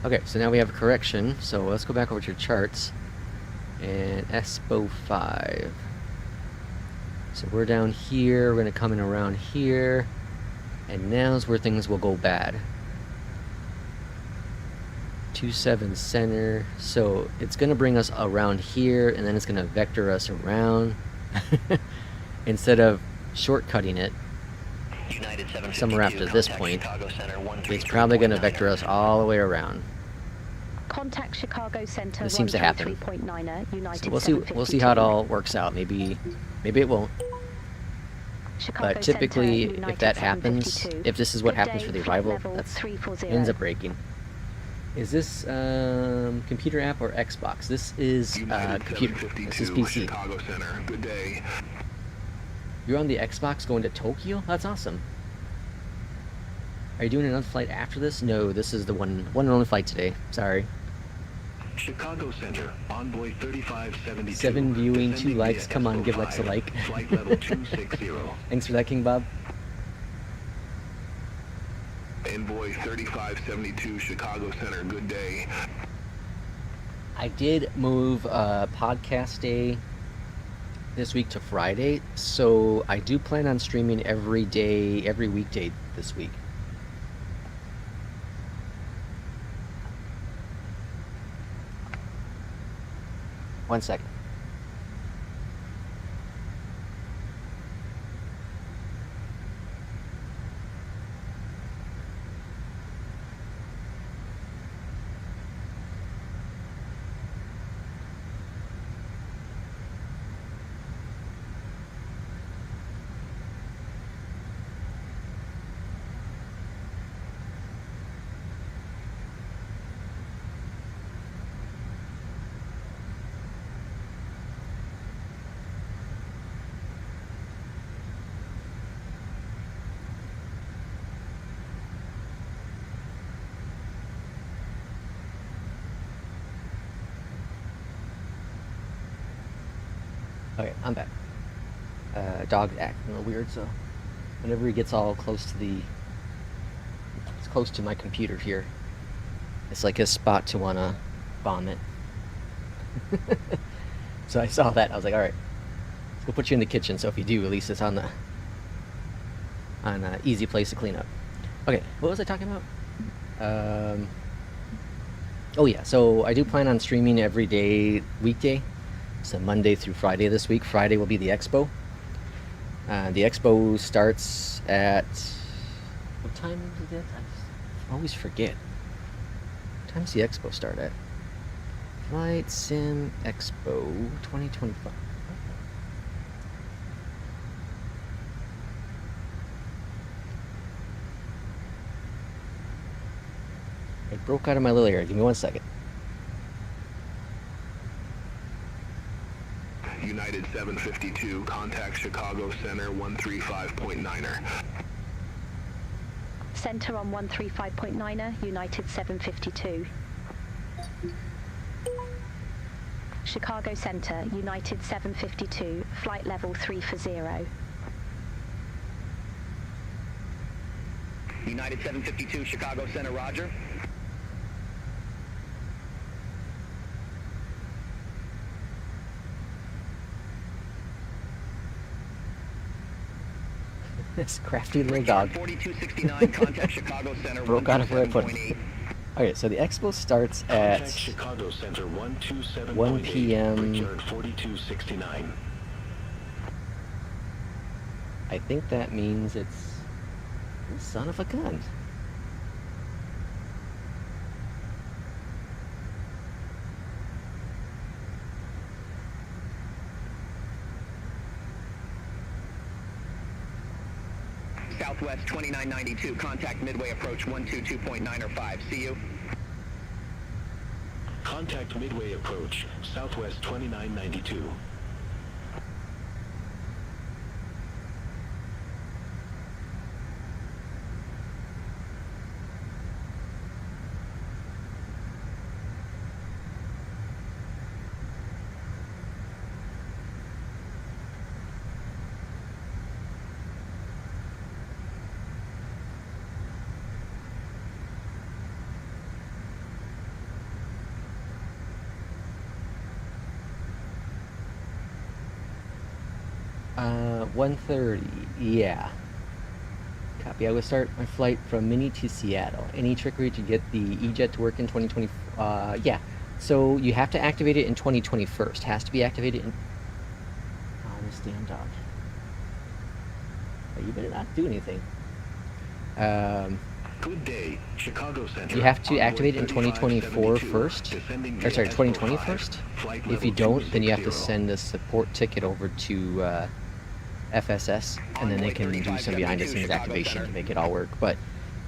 Okay, so now we have a correction. So let's go back over to your charts. And Expo 5. So we're down here. We're going to come in around here. And now's where things will go bad. 27 Center. So it's going to bring us around here, and then it's going to vector us around. Instead of shortcutting it United 752, somewhere after this contact point, Chicago Center, it's probably going to vector us all the way around. Contact Chicago Center. This seems to happen. 133.9er, United So we'll see how it all works out. Maybe it won't. Chicago But typically, Center, if United that happens, 752. if this is what Good happens day, for the flight arrival, level that's 340. ends up breaking. Is this computer app or Xbox? This is computer. This is PC. Chicago Center. Good day. You're on the Xbox going to Tokyo? That's awesome. Are you doing another flight after this? No, this is the one and only flight today. Sorry. Chicago Center, Envoy 3572. 7 viewing, 2 descending likes. via Come on, Expo give Lex a 5, like. Flight level 260. Thanks for that, King Bob. Envoy 3572, Chicago Center. Good day. I did move podcast day this week to Friday, so I do plan on streaming every day, every weekday this week. One second. Okay, I'm back. Dog acting a little weird, so Whenever he gets all close to the, it's close to my computer here, it's like a spot to want to vomit. So I saw that, I was like, all right, let's go put you in the kitchen, so if you do, at least it's on the, on an easy place to clean up. Okay, what was I talking about? Oh yeah, so I do plan on streaming every day, weekday. So Monday through Friday this week. Friday will be the expo. The expo starts at, what time is it? I always forget. What time does the expo start at? Flight Sim Expo 2025. I broke out of my little area. Give me 1 second. United 752, contact Chicago Center 135.9er. Center on 135.9er, United 752. Chicago Center, United 752, flight level 340. United 752, Chicago Center, roger. This crafty little dog 4269, contact Chicago Center. broke out of where I put it. Okay, so the expo starts at Contact Chicago Center 127.8, 1 p.m. Brickyard 4269. I think that means it's son of a gun. Southwest 2992, contact Midway approach 122.9 or 5. See you. Contact Midway approach, Southwest 2992. Uh, 1:30. Yeah. Copy. I will start my flight from Minnie to Seattle. Any trickery to get the E-Jet to work in 2020? Yeah. So you have to activate it in 2020 first. Has to be activated in. Oh, this damn dog. Oh, you better not do anything. Good day, Chicago Center. You have to activate it in 3572, 2024 first. descending Or sorry, via 2020 S45, first. flight If you level don't, then you have to 260. send a support ticket over to FSS, and then they can do some behind the scenes activation to make it all work. But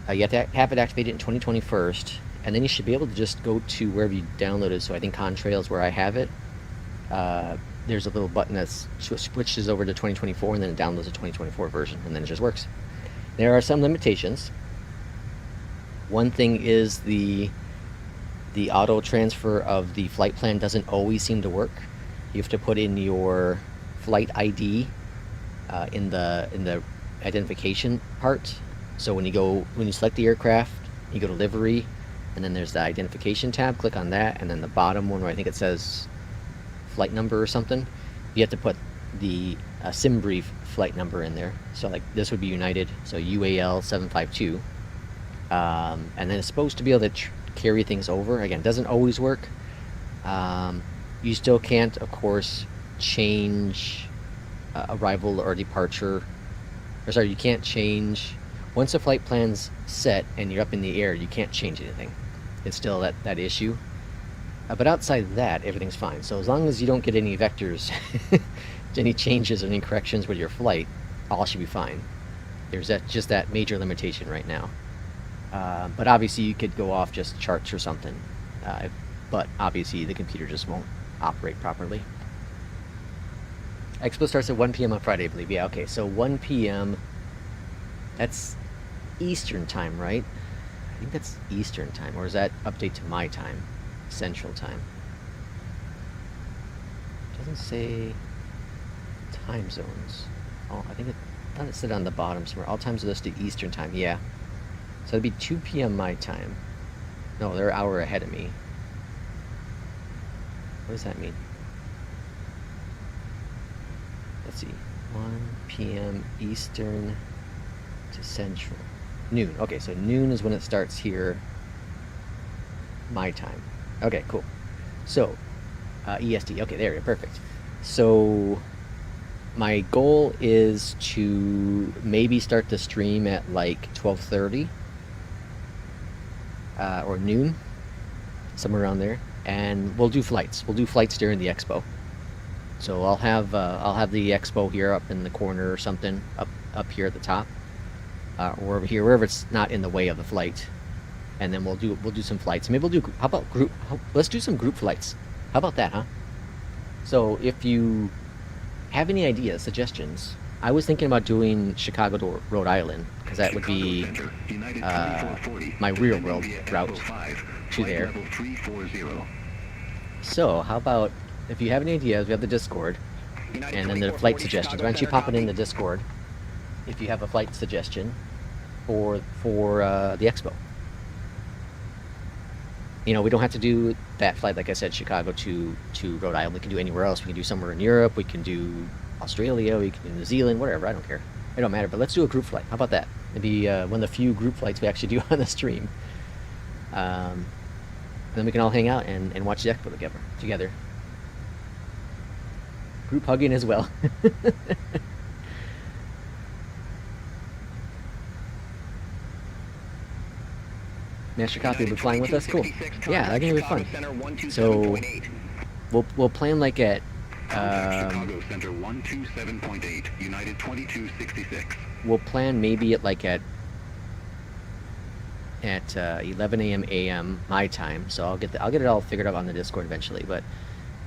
you have to have it activated in 2020 first, and then you should be able to just go to wherever you downloaded. So I think Contrail is where I have it. There's a little button that switches over to 2024, and then it downloads the 2024 version, and then it just works. There are some limitations. One thing is the auto transfer of the flight plan doesn't always seem to work. You have to put in your flight ID in the identification part. So when you select the aircraft, you go to livery, and then there's the identification tab. Click on that, and then the bottom one where I think it says flight number or something, you have to put the sim brief flight number in there. So like this would be United, so UAL 752. And then it's supposed to be able to carry things over. Again, doesn't always work. You still can't, of course, change arrival or departure. Or sorry, you can't change. Once the flight plan's set and you're up in the air, you can't change anything. It's still that issue. But outside of that, everything's fine. So as long as you don't get any vectors, any changes or any corrections with your flight, all should be fine. There's just that major limitation right now. But obviously you could go off just charts or something. But obviously the computer just won't operate properly. Expo starts at 1 p.m. on Friday, I believe. Yeah, okay, so 1 p.m. That's Eastern time, right? I think that's Eastern time, or is that update to my time? Central time. It doesn't say time zones. Oh, I think Let's sit on the bottom somewhere. All times listed Eastern time. Yeah. So it'd be 2 p.m. my time. No, they're an hour ahead of me. What does that mean? Let's see. 1 p.m. Eastern to Central. Noon. Okay, so noon is when it starts here. My time. Okay, cool. So, EST. Okay, there we go. Perfect. So, my goal is to maybe start the stream at like 12:30 or noon, somewhere around there, and we'll do flights. We'll do flights during the expo. So I'll have the expo here up in the corner or something up here at the top, or over here, wherever it's not in the way of the flight, and then we'll do some flights. Maybe we'll do, how about group? Let's do some group flights. How about that, huh? So if you have any ideas, suggestions, I was thinking about doing Chicago to Rhode Island, because that would be my real world route to there. So how about, if you have any ideas, we have the Discord, and then the flight suggestions. Why don't you pop it in the Discord if you have a flight suggestion for the expo. You know, we don't have to do that flight, like I said, Chicago to Rhode Island. We can do anywhere else. We can do somewhere in Europe. We can do Australia. We can do New Zealand, whatever. I don't care. It don't matter. But let's do a group flight. How about that? It'd be one of the few group flights we actually do on the stream. Then we can all hang out and watch the expo together. Group hugging as well. Master Copy will be flying with us. Cool. Yeah, that's gonna be fun. So we'll plan like at Chicago Center 127.8, United 2266. We'll plan maybe at like at 11 a.m. my time. So I'll get it all figured out on the Discord eventually, but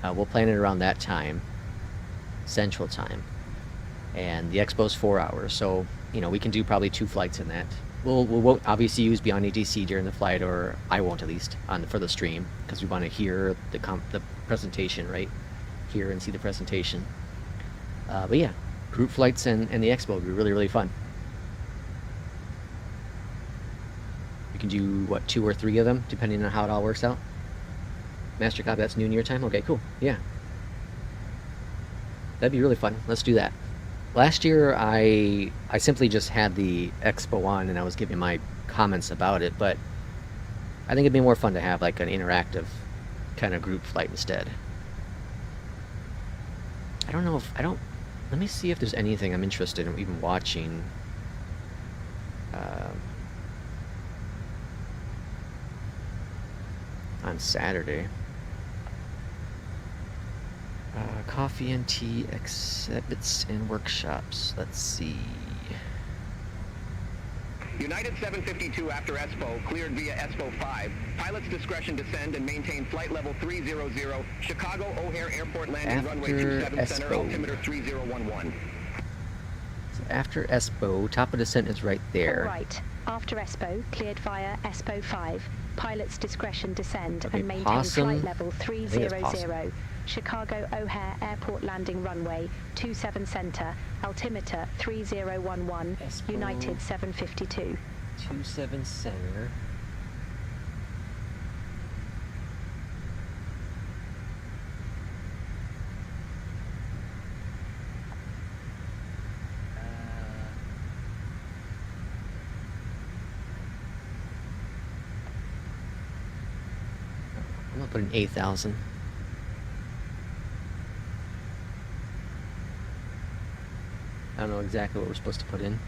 we'll plan it around that time, Central Time, and the expo's 4 hours. So you know we can do probably 2 flights in that. We won't obviously use Beyondatc during the flight, or I won't at least for the stream, because we want to hear the presentation, right? Hear and see the presentation. But yeah, group flights and the expo will be really, really fun. We can do, what, 2 or 3 of them, depending on how it all works out. Master Copy, that's noon your time? Okay, cool. Yeah. That'd be really fun. Let's do that. Last year, I simply just had the expo on and I was giving my comments about it, but I think it'd be more fun to have like an interactive kind of group flight instead. I don't know let me see if there's anything I'm interested in even watching. On Saturday. Coffee and tea exhibits and workshops. Let's see. United 752 after ESPO, cleared via ESPO 5. Pilot's discretion descend and maintain flight level 300, Chicago O'Hare Airport landing After runway 27 center, ESPO. altimeter 3011. So after ESPO, top of descent is right there. Right. After ESPO, cleared via ESPO 5. Pilot's discretion descend Okay, and maintain Possum. flight level I think it's 300. Possum. Chicago O'Hare Airport landing runway 27 center, altimeter 3011, ESPO. United 752. 27 center. I'm gonna put an 8,000. I don't know exactly what we're supposed to put in.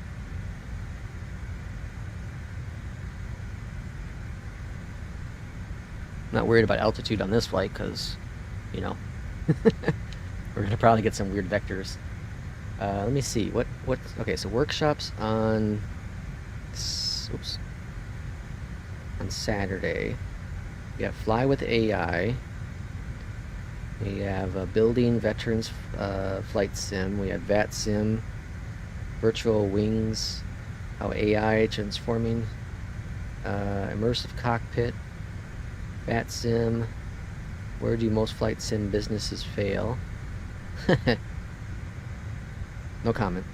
Not worried about altitude on this flight because, you know, we're gonna probably get some weird vectors. Let me see what. Okay, so workshops on. Oops. On Saturday, we have Fly with AI. We have building veterans flight sim. We have VAT sim. Virtual wings, how AI transforming, immersive cockpit, bat sim, where do most flight sim businesses fail? No comment.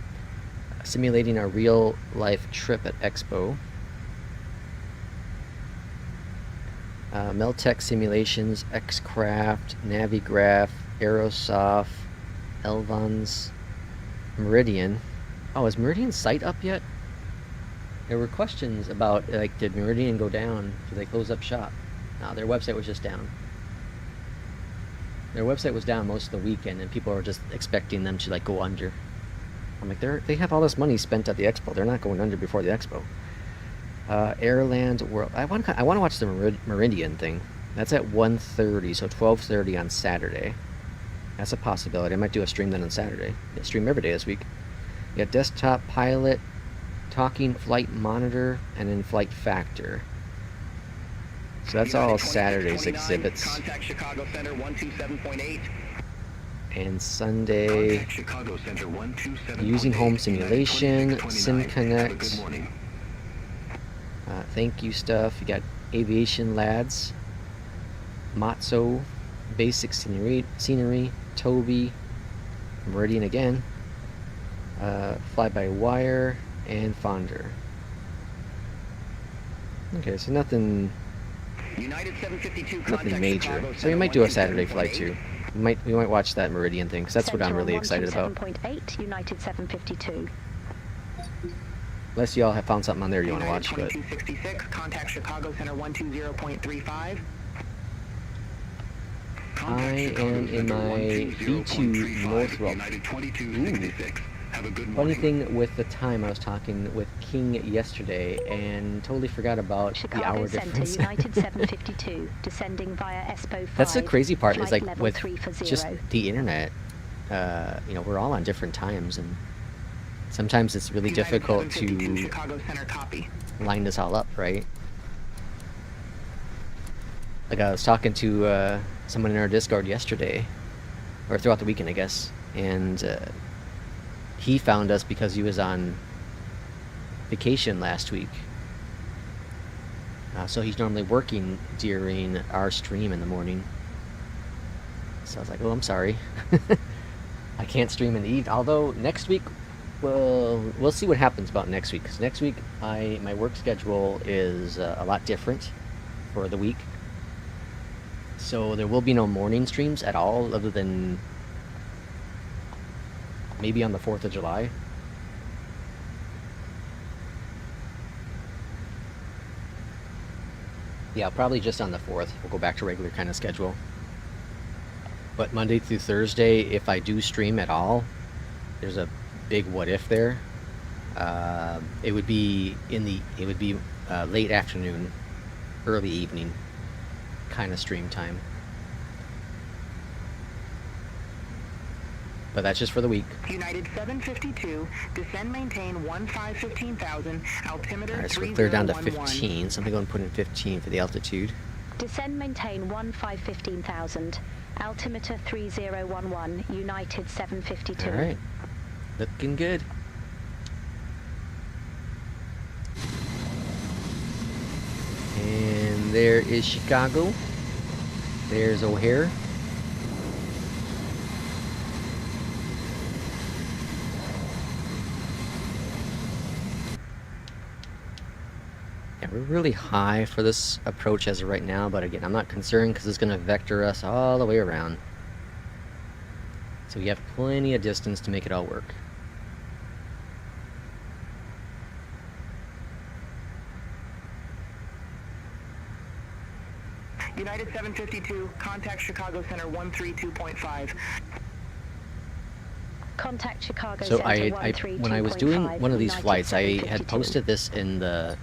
simulating a real-life trip at Expo. Meltech Simulations, X-Craft, Navigraph, Aerosoft, Elvons, Meridian. Oh, is Meridian's site up yet? There were questions about, like, did Meridian go down? Did they close up shop? No, their website was just down. Their website was down most of the weekend, and people were just expecting them to, like, go under. I'm like, they have all this money spent at the expo. They're not going under before the expo. Airland World. I want to watch the Meridian thing. That's at 1:30, so 12:30 on Saturday. That's a possibility. I might do a stream then on Saturday. I stream every day this week. You got Desktop Pilot, Talking Flight Monitor, and In-Flight Factor. So that's all Saturday's exhibits. Contact Chicago Center 127.8. And Sunday, Contact Chicago Center 127.8. Using Home Simulation, 2629. Have a SimConnect. good morning. Thank you stuff. You got Aviation Lads, Matzo, Basic Scenery, Toby, Meridian again, Fly-by-Wire, and Fonder. Okay, so nothing United 752. nothing Contact major. Chicago So we Center might do a Saturday flight 127.8. too. We might watch that Meridian thing, because that's what I'm really excited about. 127.8, United 752. Unless y'all have found something on there you want to United watch, but 2266. Contact Chicago Center 120.35. I am in my B2 Northrop. United 2266. Have a good Funny morning. thing with the time, I was talking with King yesterday and totally forgot about the Chicago hour Center, difference. United 752, descending via Expo 5. That's the crazy part, is flight like level with 340. just the internet, you know, we're all on different times, and sometimes it's really United difficult 752, to Chicago Center copy. line this all up, right? Like I was talking to someone in our Discord yesterday, or throughout the weekend, I guess, and he found us because he was on vacation last week. So he's normally working during our stream in the morning. So I was like, oh, I'm sorry. I can't stream in the evening. Although next week, well, we'll see what happens about next week. Because next week, my work schedule is a lot different for the week. So there will be no morning streams at all, other than maybe on the 4th of July. Yeah, probably just on the 4th. We'll go back to regular kind of schedule. But Monday through Thursday, if I do stream at all, there's a big what if there. It would be late afternoon, early evening kind of stream time. But that's just for the week. United 752, descend maintain 1515,000, altimeter Alright, so we're clear down to 3011. 15, so I'm going to put in 15 for the altitude. Descend maintain 15,000, altimeter 3011, United 752. Alright, looking good. And there is Chicago. There's O'Hare. Yeah, we're really high for this approach as of right now, but again, I'm not concerned because it's going to vector us all the way around. So we have plenty of distance to make it all work. United 752, contact Chicago Center 132.5. Contact Chicago So Center when I was doing 132.5, one of these United flights, I 752. had posted this in the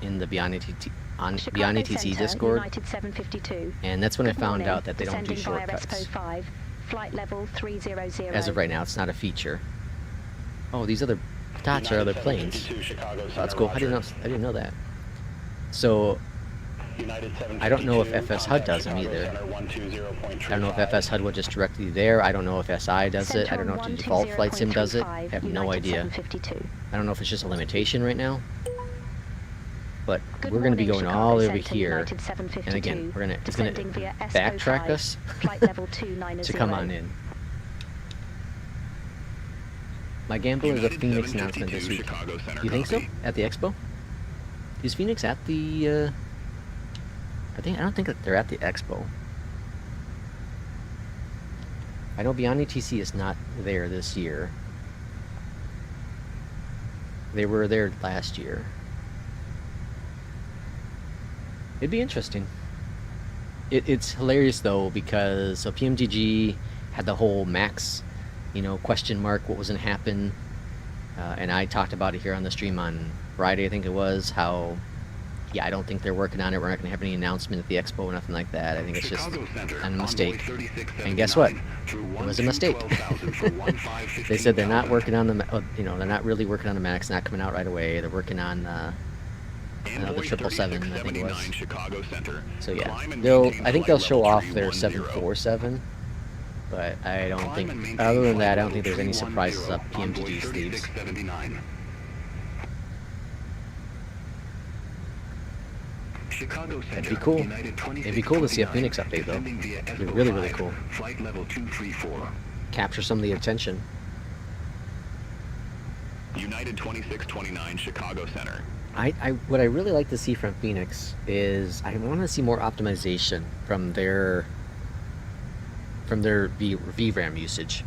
Beyondatc Chicago Beyondatc Center, Discord, United 752. and that's when I Good found morning. out that they don't do Descending via shortcuts. Expo 5, flight level 300. As of right now, it's not a feature. Oh, these other dots are other planes. 752, Chicago Oh, that's Center, cool. I Roger. didn't know that. So United I don't know if 752, FS HUD does them contact either. Chicago Center 120.35. I don't know if FS HUD will just directly there. I don't know if SI does it. I don't know if the default flight sim does it. I have no idea. 752. I don't know if it's just a limitation right now. But Good we're going to be morning, going Chicago all the way over Center, here. United 752. And again, it's going to Descending via backtrack SO5, us flight level 290. to come on in. My gamble is a Phoenix announcement this week. Chicago Center, Do you think so? copy. At the expo? Is Phoenix at the? I don't think that they're at the expo. I know Beyondatc is not there this year. They were there last year. It'd be interesting. It's hilarious though, because so PMGG had the whole Max, question mark, what was going to happen, and I talked about it here on the stream on Friday, I think it was, how I don't think they're working on it. We're not going to have any announcement at the expo or nothing like that. I think it's just a mistake. And guess what? It was a mistake. They said they're not working on the, they're not really working on the Max, not coming out right away. They're working on the 777, I think it was. So yeah, I think they'll show off their 747, but I don't think, other than that, I don't think there's any surprises up PMGG sleeves. It'd be cool. It'd be cool to see a Phoenix update though. It'd be really, really cool. Flight level 234. Capture some of the attention. United 2629 Chicago Center. What I really like to see from Phoenix is I want to see more optimization from their VRAM usage.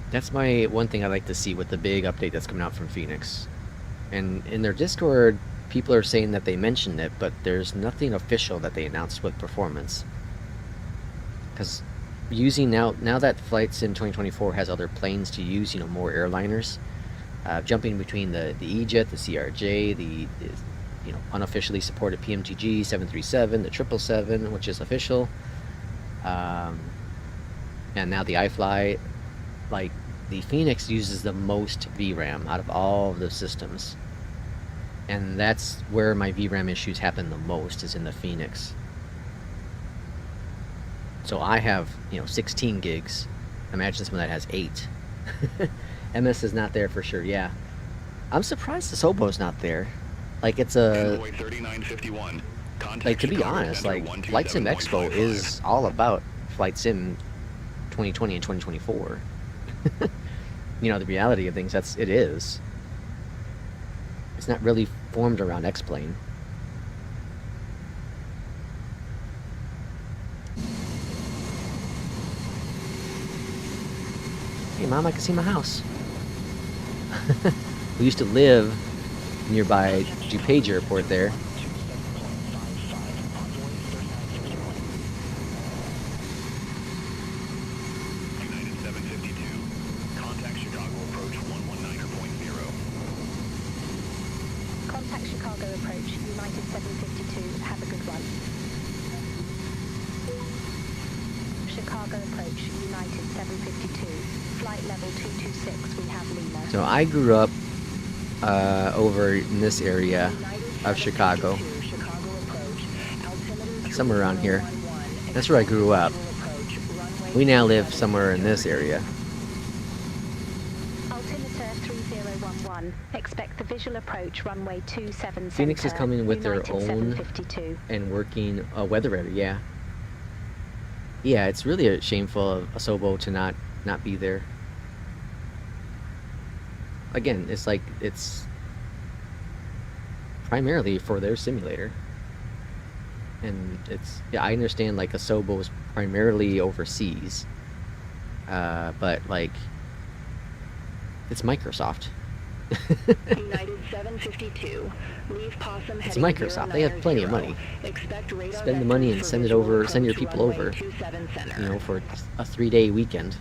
That's my one thing I like to see with the big update that's coming out from Phoenix. And in their Discord, people are saying that they mentioned it, but there's nothing official that they announced with performance. Because using now that Flight Sim 2024 has other planes to use, more airliners, jumping between the E-Jet, the CRJ, the unofficially supported PMGG 737, the 777, which is official, and now the iFly, like, the Phoenix uses the most VRAM out of all of the systems. And that's where my VRAM issues happen the most, is in the Phoenix. So I have, 16 gigs. Imagine someone that has 8. MS is not there for sure, yeah. I'm surprised the Sobo's not there. Like, it's a... Like, to be honest, like, Flight Sim Expo is all about Flight Sim 2020 and 2024. The reality of things, it is. It's not really formed around X-Plane. Hey Mom, I can see my house. We used to live nearby DuPage Airport there. So I grew up over in this area of Chicago, somewhere around here. That's where I grew up. We now live somewhere in this area. Altimeter 3011. Expect the visual approach runway 27 Phoenix is coming with their United own 752. and working weather radar, yeah. Yeah, it's really a shameful of Asobo to not be there. Again, it's like, it's primarily for their simulator. And it's, yeah, I understand, like, Asobo is primarily overseas. But, like, it's Microsoft. United 752. Leave Possum It's Microsoft. They have plenty of money. Spend the money and send it over, send your people over, for a 3-day weekend.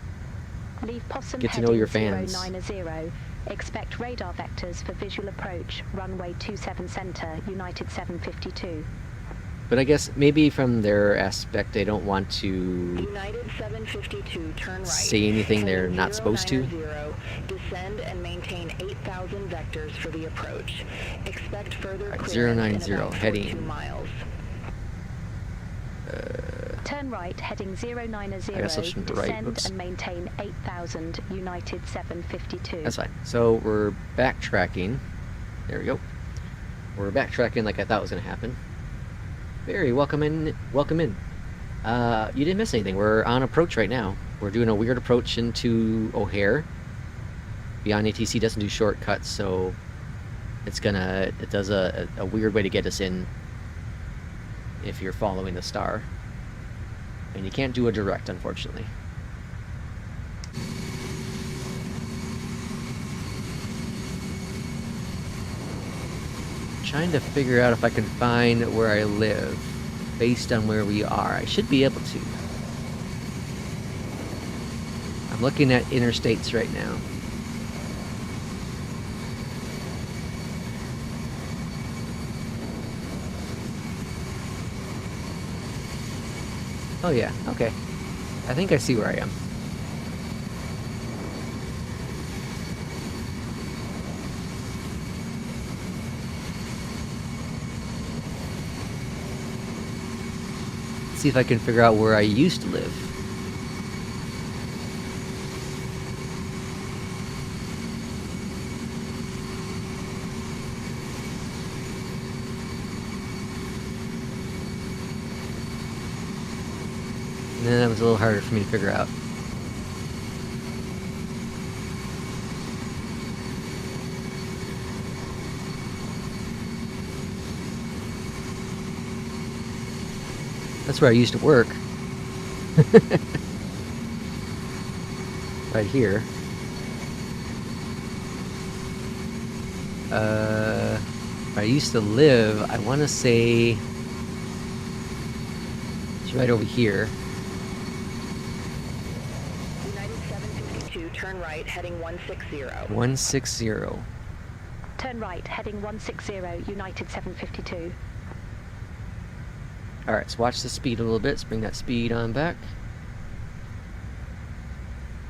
Leave Possum Get to know your heading fans. 090. Expect radar vectors for visual approach, runway 27 center, United 752. But I guess maybe from their aspect, they don't want to United 752, turn right. say anything they're not supposed to. 090, descend and maintain 8,000 vectors for the approach. Expect further Right, clearance 090, in about 42 heading. miles. Turn right, heading 090, I guess I'll switch to right, descend oops. and maintain 8,000, United 752. That's fine. So we're backtracking. There we go. We're backtracking like I thought was going to happen. Barry, welcome in. Welcome in. You didn't miss anything. We're on approach right now. We're doing a weird approach into O'Hare. Beyond ATC doesn't do shortcuts, so it does a weird way to get us in if you're following the star. And you can't do a direct, unfortunately. Trying to figure out if I can find where I live based on where we are. I should be able to. I'm looking at interstates right now. Oh yeah, okay. I think I see where I am. Let's see if I can figure out where I used to live. And then that was a little harder for me to figure out. That's where I used to work. Right here. Where I used to live, I want to say it's right over here. United 752, turn right, heading 160. 160. Turn right, heading 160, United 752. Alright, let's watch the speed a little bit. Let's bring that speed on back.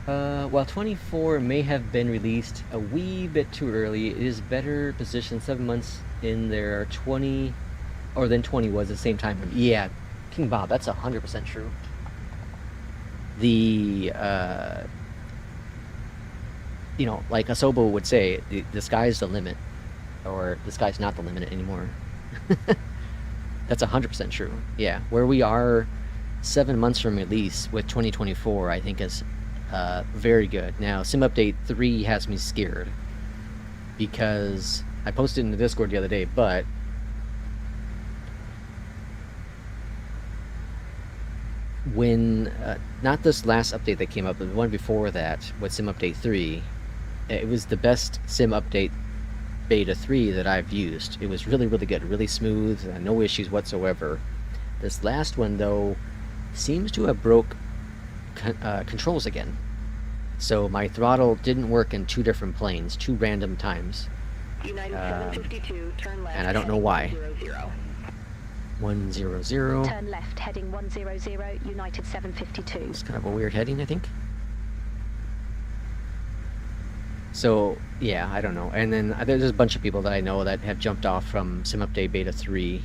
While 24 may have been released a wee bit too early, it is better positioned 7 months in there. 20, or than 20 was at the same time. Yeah, King Bob, that's 100% true. The, you know, like Asobo would say, the sky's the limit. Or the sky's not the limit anymore. That's 100% true. Yeah, where we are 7 months from release with 2024, I think is very good. Now, Sim Update 3 has me scared because I posted in the Discord the other day, but when not this last update that came up, but the one before that with Sim Update 3, it was the best Sim Update Beta 3 that I've used. It was really, really good, really smooth, no issues whatsoever. This last one, though, seems to have broke controls again. So my throttle didn't work in 2 different planes, 2 random times. United 752, turn left, and I don't know why. 100. 100. Turn left, heading 100, United 752. It's kind of a weird heading, I think. So, yeah, I don't know. And then there's a bunch of people that I know that have jumped off from Sim Update Beta 3.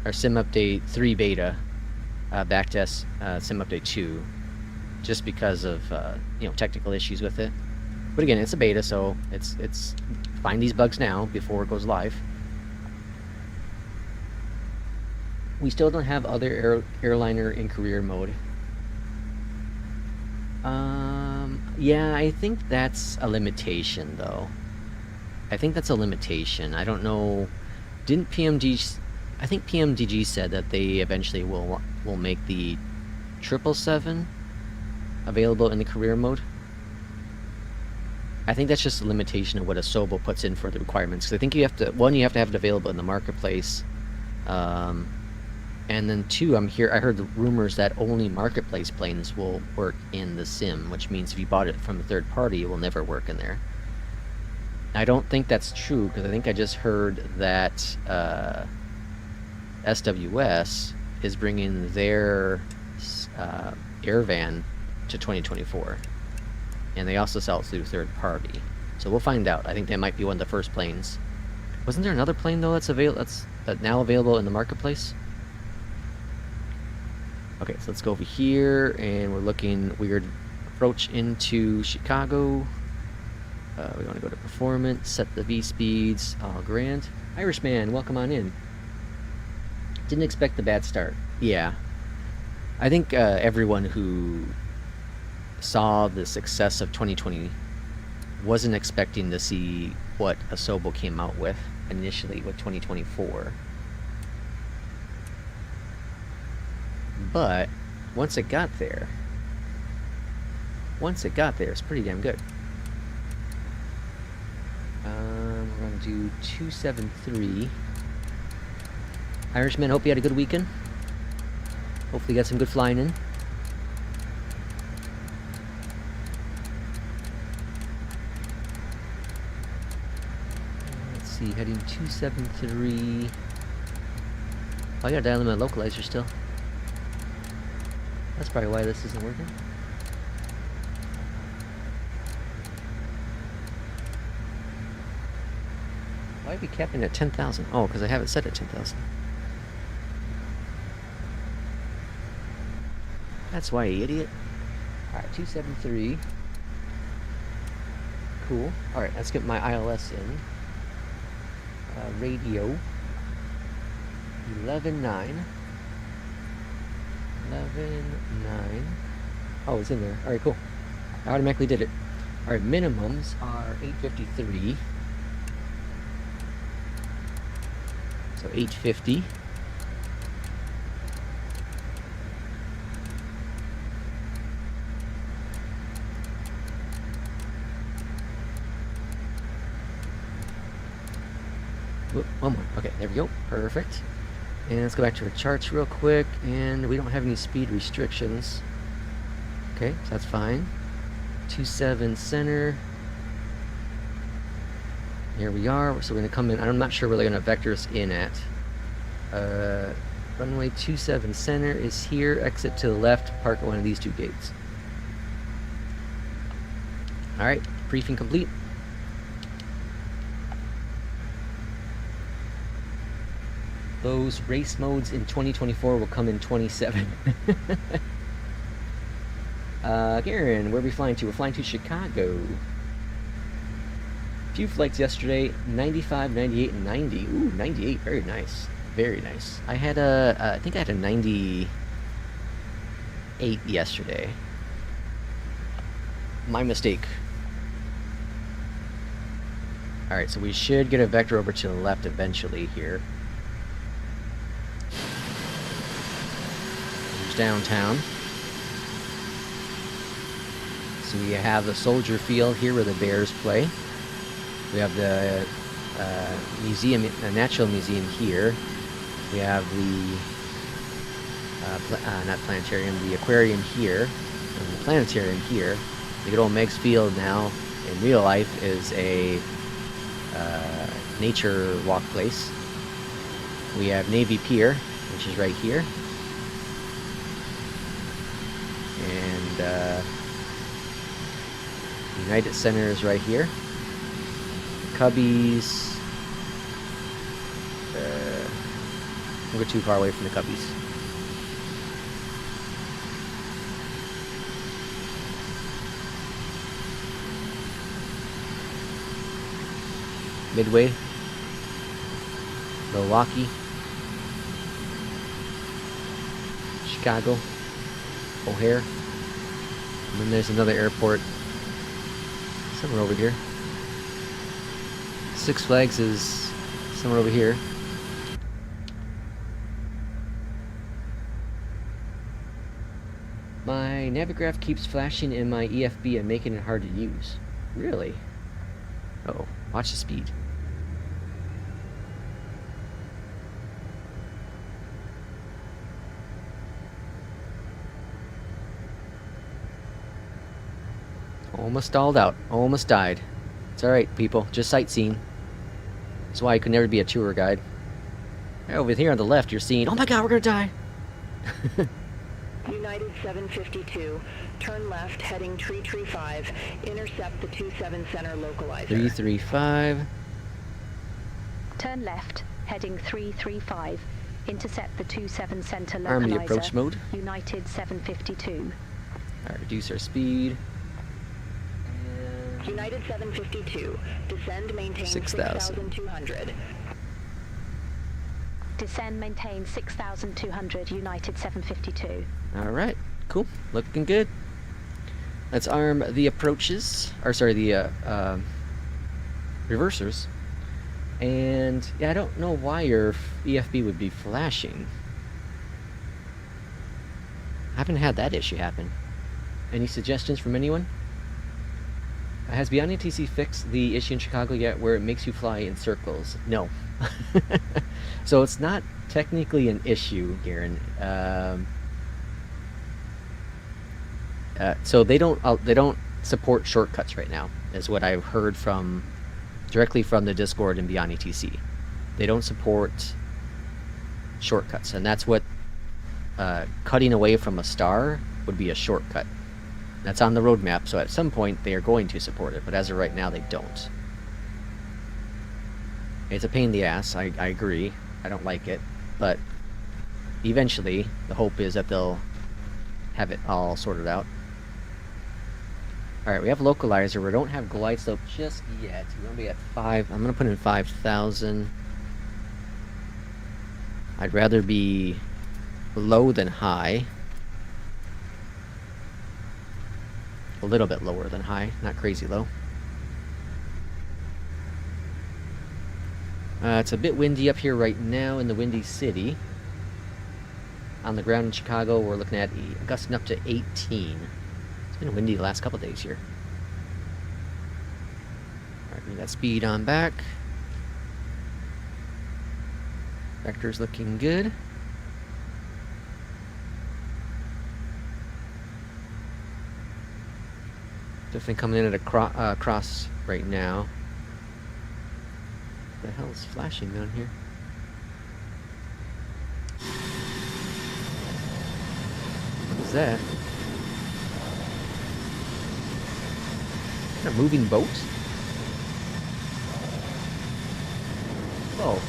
Or Sim Update 3 Beta back to Sim Update 2. Just because of, you know, technical issues with it. But again, it's a beta, so it's find these bugs now before it goes live. We still don't have other airliner in career mode. Yeah, I think that's a limitation, though. I think that's a limitation. I don't know. Didn't PMD? I think PMDG said that they eventually will make the 777 available in the career mode. I think that's just a limitation of what Asobo puts in for the requirements. Because I think you have to, one, you have to have it available in the marketplace, and then 2, I heard the rumors that only marketplace planes will work in the sim, which means if you bought it from a third party, it will never work in there. I don't think that's true, because I think I just heard that SWS is bringing their Airvan to 2024, and they also sell it through third party. So we'll find out. I think they might be one of the first planes. Wasn't there another plane though that's now available in the marketplace? Okay, so let's go over here, and we're looking weird approach into Chicago. We want to go to performance, set the V speeds, all grand. Irishman, welcome on in. Didn't expect the bad start. Yeah. I think everyone who saw the success of 2020 wasn't expecting to see what Asobo came out with initially with 2024. But once it got there, it's pretty damn good. We're going to do 273. Irishman, hope you had a good weekend. Hopefully you got some good flying in. Let's see, heading 273. Oh, I gotta dial in my localizer still. That's probably why this isn't working. Why be capping at 10,000? Oh, because I have it set at 10,000. That's why, you idiot. Alright, 273. Cool. Alright, let's get my ILS in. Radio. 11.9. 11.9. Oh, it's in there. Alright, cool. I automatically did it. Alright, minimums are 853. So 850. Whoop, one more. Okay, there we go. Perfect. And let's go back to our charts real quick. And we don't have any speed restrictions. Okay, so that's fine. 27 center. Here we are. So we're going to come in. I'm not sure where they're going to vector us in at. Runway 27 center is here. Exit to the left. Park at one of these two gates. Alright, briefing complete. Those race modes in 2024 will come in 27. Garen, where are we flying to? We're flying to Chicago. Few flights yesterday, 95, 98, and 90. Ooh, 98, very nice. Very nice. I had I think I had a 98 yesterday. My mistake. Alright, so we should get a vector over to the left eventually here. There's downtown. So we have the Soldier Field here where the Bears play. We have the museum, Natural Museum here. We have the not planetarium, the aquarium here, and the planetarium here. The good old Meg's Field now, in real life, is a nature walk place. We have Navy Pier, which is right here, and United Center is right here. Cubbies. Don't go too far away from the Cubbies. Midway. Milwaukee. Chicago. O'Hare. And then there's another airport somewhere over here. Six Flags is somewhere over here. My Navigraph keeps flashing in my EFB and making it hard to use. Really? Uh-oh. Watch the speed. Almost stalled out. Almost died. It's alright, people. Just sightseeing. That's why I could never be a tour guide. Over here on the left, you're seeing, oh my god, we're gonna die! United 752, turn left, heading 335, intercept the 27 center localizer. 335. Turn left, heading 335, intercept the 27 center localizer. Arm the approach mode. United 752. Alright, reduce our speed. United 752, descend, maintain 6,000. 6,200. Descend, maintain 6,200, United 752. All right, cool, looking good. Let's arm the approaches, or sorry, the reversers. And yeah, I don't know why your EFB would be flashing. I haven't had that issue happen. Any suggestions from anyone? Has Beyondatc fixed the issue in Chicago yet where it makes you fly in circles? No. So it's not technically an issue, Garen. So they don't support shortcuts right now, is what I've heard from directly from the Discord in Beyondatc. They don't support shortcuts, and that's what cutting away from a star would be a shortcut. That's on the roadmap, so at some point they are going to support it, but as of right now they don't. It's a pain in the ass, I agree. I don't like it, but eventually the hope is that they'll have it all sorted out. Alright, we have localizer. We don't have glide slope just yet. We're going to be at 5. I'm going to put in 5,000. I'd rather be low than high. A little bit lower than high, not crazy low. It's a bit windy up here right now in the Windy City. On the ground in Chicago, we're looking at gusting up to 18. It's been windy the last couple days here. Alright, we got speed on back. Vector's looking good. Definitely coming in at a cross right now. What the hell is flashing down here? What is that? Is that a moving boat? Oh.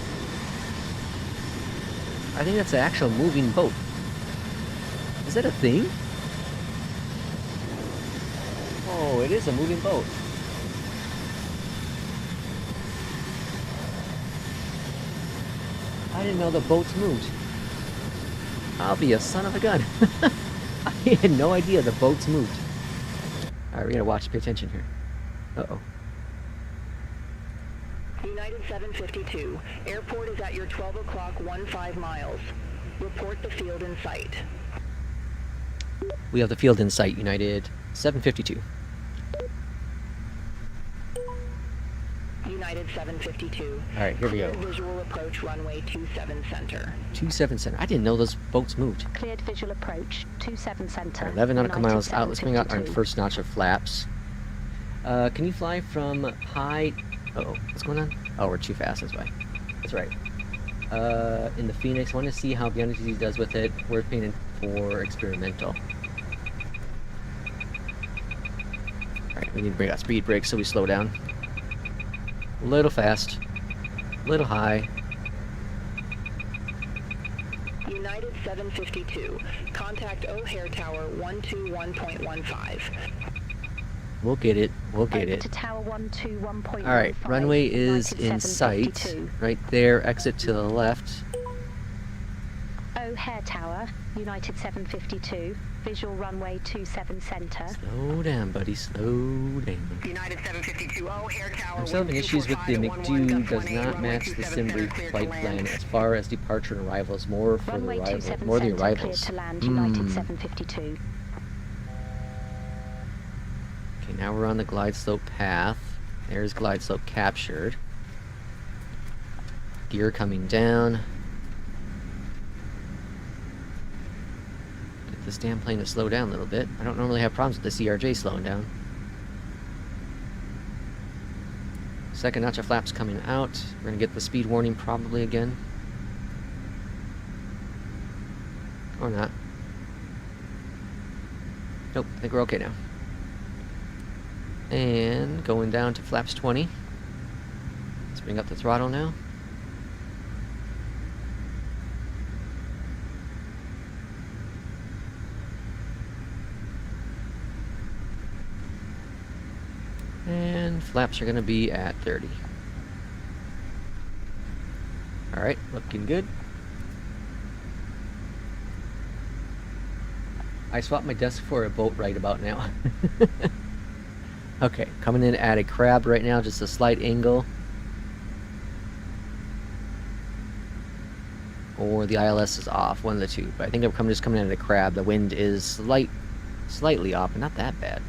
I think that's an actual moving boat. Is that a thing? Oh, it is a moving boat. I didn't know the boats moved. I'll be a son of a gun. I had no idea the boats moved. Alright, we gotta watch, pay attention here. Uh-oh. United 752, airport is at your 12 o'clock 15 miles. Report the field in sight. We have the field in sight, United 752. United 752. Alright, here we go. Cleared visual approach runway 27 center. 27 center. I didn't know those boats moved. Cleared visual approach, 27 center. 11 nautical United miles out. Let's bring out our 752. first notch of flaps. Can you fly from high... Uh-oh, what's going on? Oh, we're too fast, that's why. That's right. In the Phoenix, want to see how Beyondatc does with it. We're painted for experimental. Alright, we need to bring out speed brakes so we slow down. A little fast. A little high. United 752. Contact O'Hare Tower 121.15. We'll get it. We'll get Over it. to Tower 121.15. Alright, runway is United in sight. 752. Right there, exit to the left. O'Hare Tower, United 752. Visual runway 27 center. Slow down, buddy. Slow down. United 752 O'Hare Tower. I'm still having issues with the McDo does not match the Simbrief flight plan as far as departure and arrivals. More for the Runway arrival, 27 more the center, cleared arrivals. to land, United 752. Okay, now we're on the glide slope path. There's glide slope captured. Gear coming down. Get this damn plane to slow down a little bit. I don't normally have problems with the CRJ slowing down. Second notch of flaps coming out. We're gonna get the speed warning probably again. Or not. Nope, I think we're okay now. And going down to flaps 20. Let's bring up the throttle now. And flaps are going to be at 30. Alright, looking good. I swapped my desk for a boat right about now. Okay, coming in at a crab right now, just a slight angle. Or the ILS is off, one of the two. But I think I'm just coming in at a crab. The wind is slightly off, but not that bad.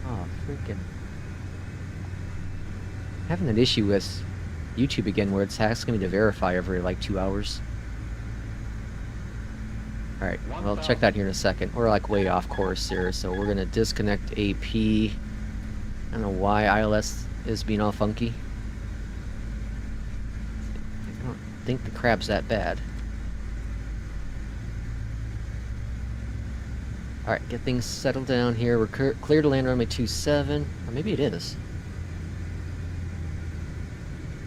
Oh, freaking. Having an issue with YouTube again where it's asking me to verify every like 2 hours. Alright, well, check that here in a second. We're like way off course here, so we're gonna disconnect AP. I don't know why ILS is being all funky. I don't think the crab's that bad. Alright, get things settled down here. We're clear to land runway 27. Or maybe it is.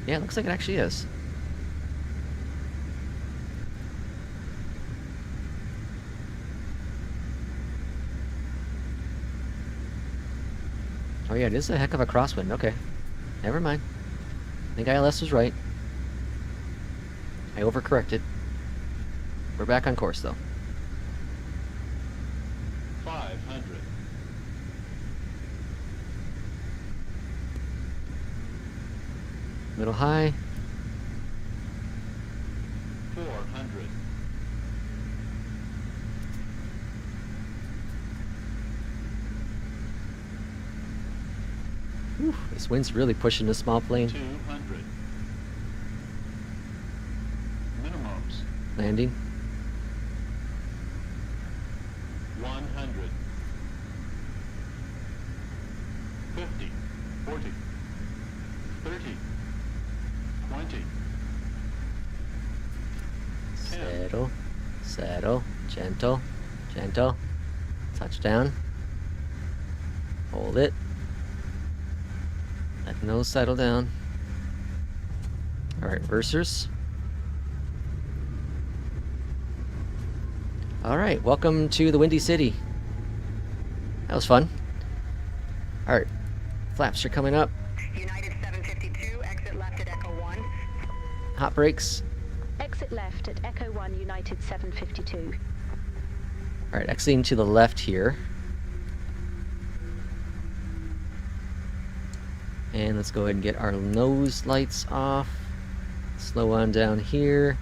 Yeah, it looks like it actually is. Oh yeah, it is a heck of a crosswind. Okay. Never mind. I think ILS was right. I overcorrected. We're back on course though. 500. Middle high. 400. Whew, this wind's really pushing this small plane. 200. Minimums. Landing. 100. 50. 40. 30. 20. 10. Settle. Settle. Gentle. Gentle. Touchdown. Hold it. Let the nose settle down. Alright, reversers. Alright, welcome to the Windy City. That was fun. Alright, flaps are coming up. United 752, exit left at Echo 1. Hot brakes. Exit left at Echo 1 United 752. Alright, exiting to the left here. And let's go ahead and get our nose lights off. Slow on down here.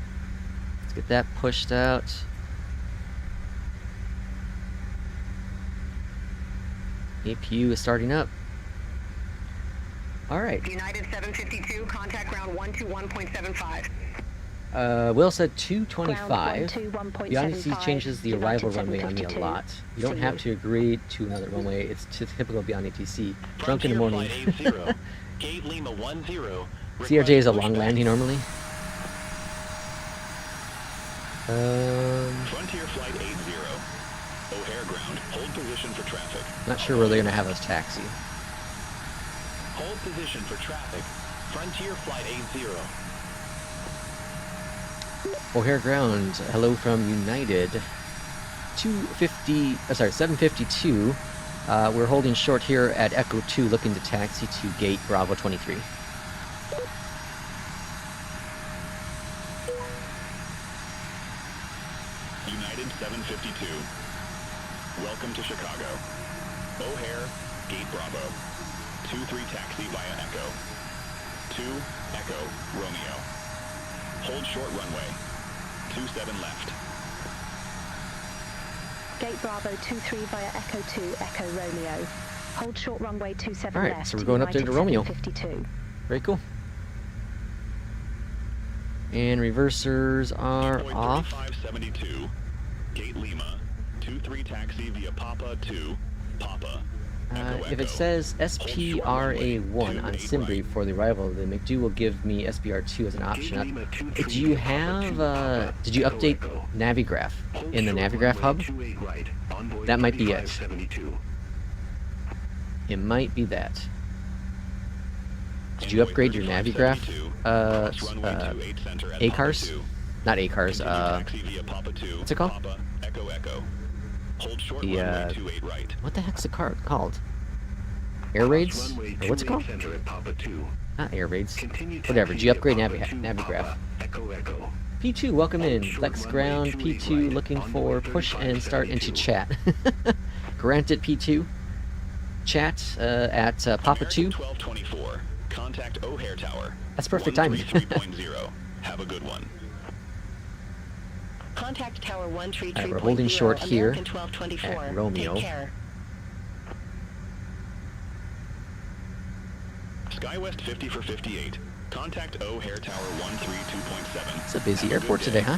Let's get that pushed out. APU is starting up. Alright. United 752, contact ground 121.75. Will said 225. Ground 121.75, Beyondatc changes the arrival United runway on me a 752. lot. You don't See have you. to agree to another runway. It's typical Beyondatc. Drunk in the morning. Gate Lima 10. CRJ is a long landing normally. Frontier Flight 80. O'Hare ground. Hold position for traffic. Not sure where they're gonna have us taxi. Hold position for traffic. Frontier Flight 80. O'Hare ground. Hello from United. 752. We're holding short here at Echo 2, looking to taxi to gate Bravo 23. United 752. Welcome to Chicago. O'Hare, gate Bravo. 23 taxi via Echo. 2, Echo, Romeo. Hold short runway. 27 left. Gate Bravo 23 via Echo 2 Echo Romeo. Hold short runway 27 Alright, left. so we're going up there to United Romeo. 752. Very cool. And reversers are Deploy off. 3572. Gate Lima. 23 taxi via Papa 2, Papa. Echo, If it Echo. says SPRA1 on Simbri for the arrival, the McDo will give me SPR2 as an option. Do you have, did you update Navigraph in the Navigraph hub? That might be it. It might be that. Did you upgrade your Navigraph, ACARs? Not ACARs, what's it called? Echo, Echo. Hold short The, runway 28 right. what the heck's the car called? Air raids? Runway Or what's it 28 called? center at Papa 2. Not air raids. Continue Whatever. taxi G upgrade via Papa 2, Navigraph. Papa, Echo Echo. P2, welcome in. Short Flex runway ground, 28 P2 right, looking for envoy push and start into 3572. chat. Granted, P2. Chat at Papa 2. American 1224. Contact O'Hare Tower. That's perfect timing. 133.0. Have a good one. Contact Tower 133.0. Alright, we're holding short here American 1224. at Romeo. Take care. SkyWest 50 for 58. Contact O'Hare Tower 132.7. It's a busy Have a airport good today, day. huh?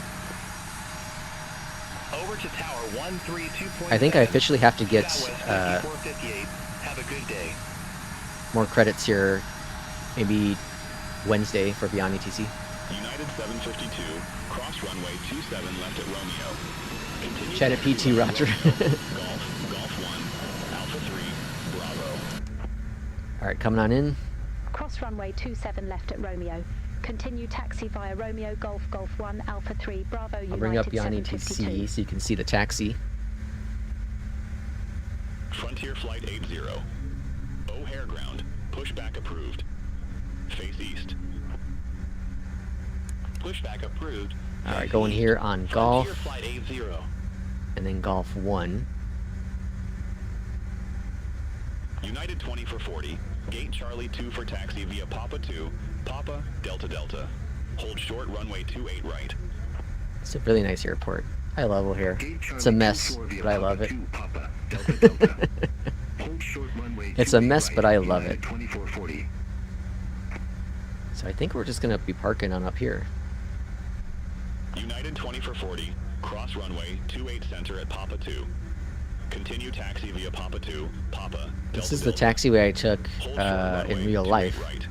Over to Tower 132.7. I think I officially have to get SkyWest 5458. Have a good day. more credits here, maybe Wednesday for Beyondatc. United 752. Cross runway 27 left at Romeo. Continue Chat at P2, Roger. Golf 1. Alpha 3. Bravo. Alright, coming on in. Cross runway 27 left at Romeo. Continue taxi via Romeo Golf Golf 1 Alpha 3 Bravo I'll bring up United Beyondatc 752. so you can see the taxi. Frontier Flight 80. O'Hare ground. Pushback approved. Face east. Pushback approved. Alright, going here on Golf, Frontier Flight 80. and then Golf 1. United 20 for 40. Gate Charlie 2 for taxi via Papa 2. Papa, Delta Delta. Hold short runway 28 right. It's a really nice airport. I love O'Hare. Gate Charlie It's a mess, 24 via but I Papa love it. 2, Papa, Delta Delta. Hold short runway It's a 28 mess, right, but I love United it. 2440. So I think we're just gonna be parking on up here. United 20 for 40. Cross runway 28 center at Papa 2. Continue taxi via Papa 2. Papa, This Delta is the Delta. taxiway I took Hold short runway in real 28 life, right.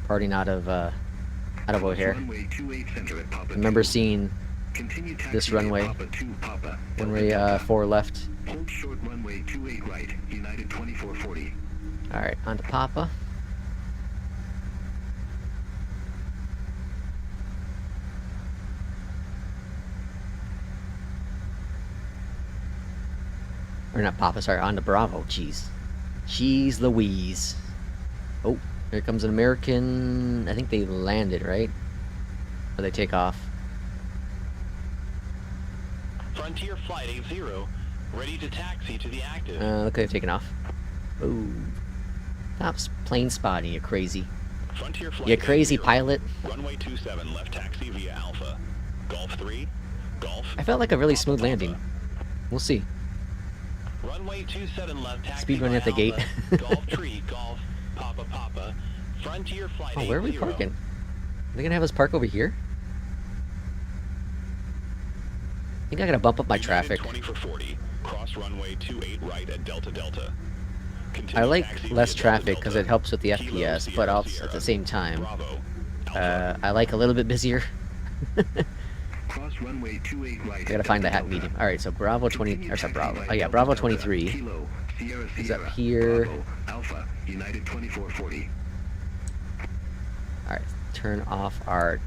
parting out of O'Hare. Runway 28 center at Papa I remember 2. seeing Continue taxi this via runway Papa 2, Papa, runway Delta Delta. 4 left. Hold short runway 28 right, United 2440. Alright, on to Papa. Or not Papa, sorry, on to Bravo. Jeez. Jeez Louise. Oh, here comes an American. I think they landed, right? Or they take off. Frontier Flight 80. Ready to taxi to the active. Look like they've taken off. Ooh. Stop plane spotting, you crazy. Frontier Flight You crazy 80. pilot. Runway 27 left taxi via Alpha. Golf 3. Golf. I felt like a really Papa, smooth Papa. landing. We'll see. Runway 27 left taxi Speed run via at the gate. Alpha. Golf 3. Golf. Papa Papa. Frontier Flight 80. Oh, where are we parking? Are they gonna have us park over here? I think I gotta bump up my United traffic. 20 for 40. Cross runway 28 right at Delta Delta. Continue I like taxi less via traffic Delta because Delta. it helps with the Kilo FPS, but Sierra also at Sierra. the same time, Bravo. Alpha. I like a little bit busier. Cross runway 28 right. I gotta find the happy medium. Alright, so Bravo 20, or sorry, Bravo. Oh yeah, Bravo 23 Kilo, Sierra is up Sierra, here. Bravo, Alpha, United 2440. Alright, turn off our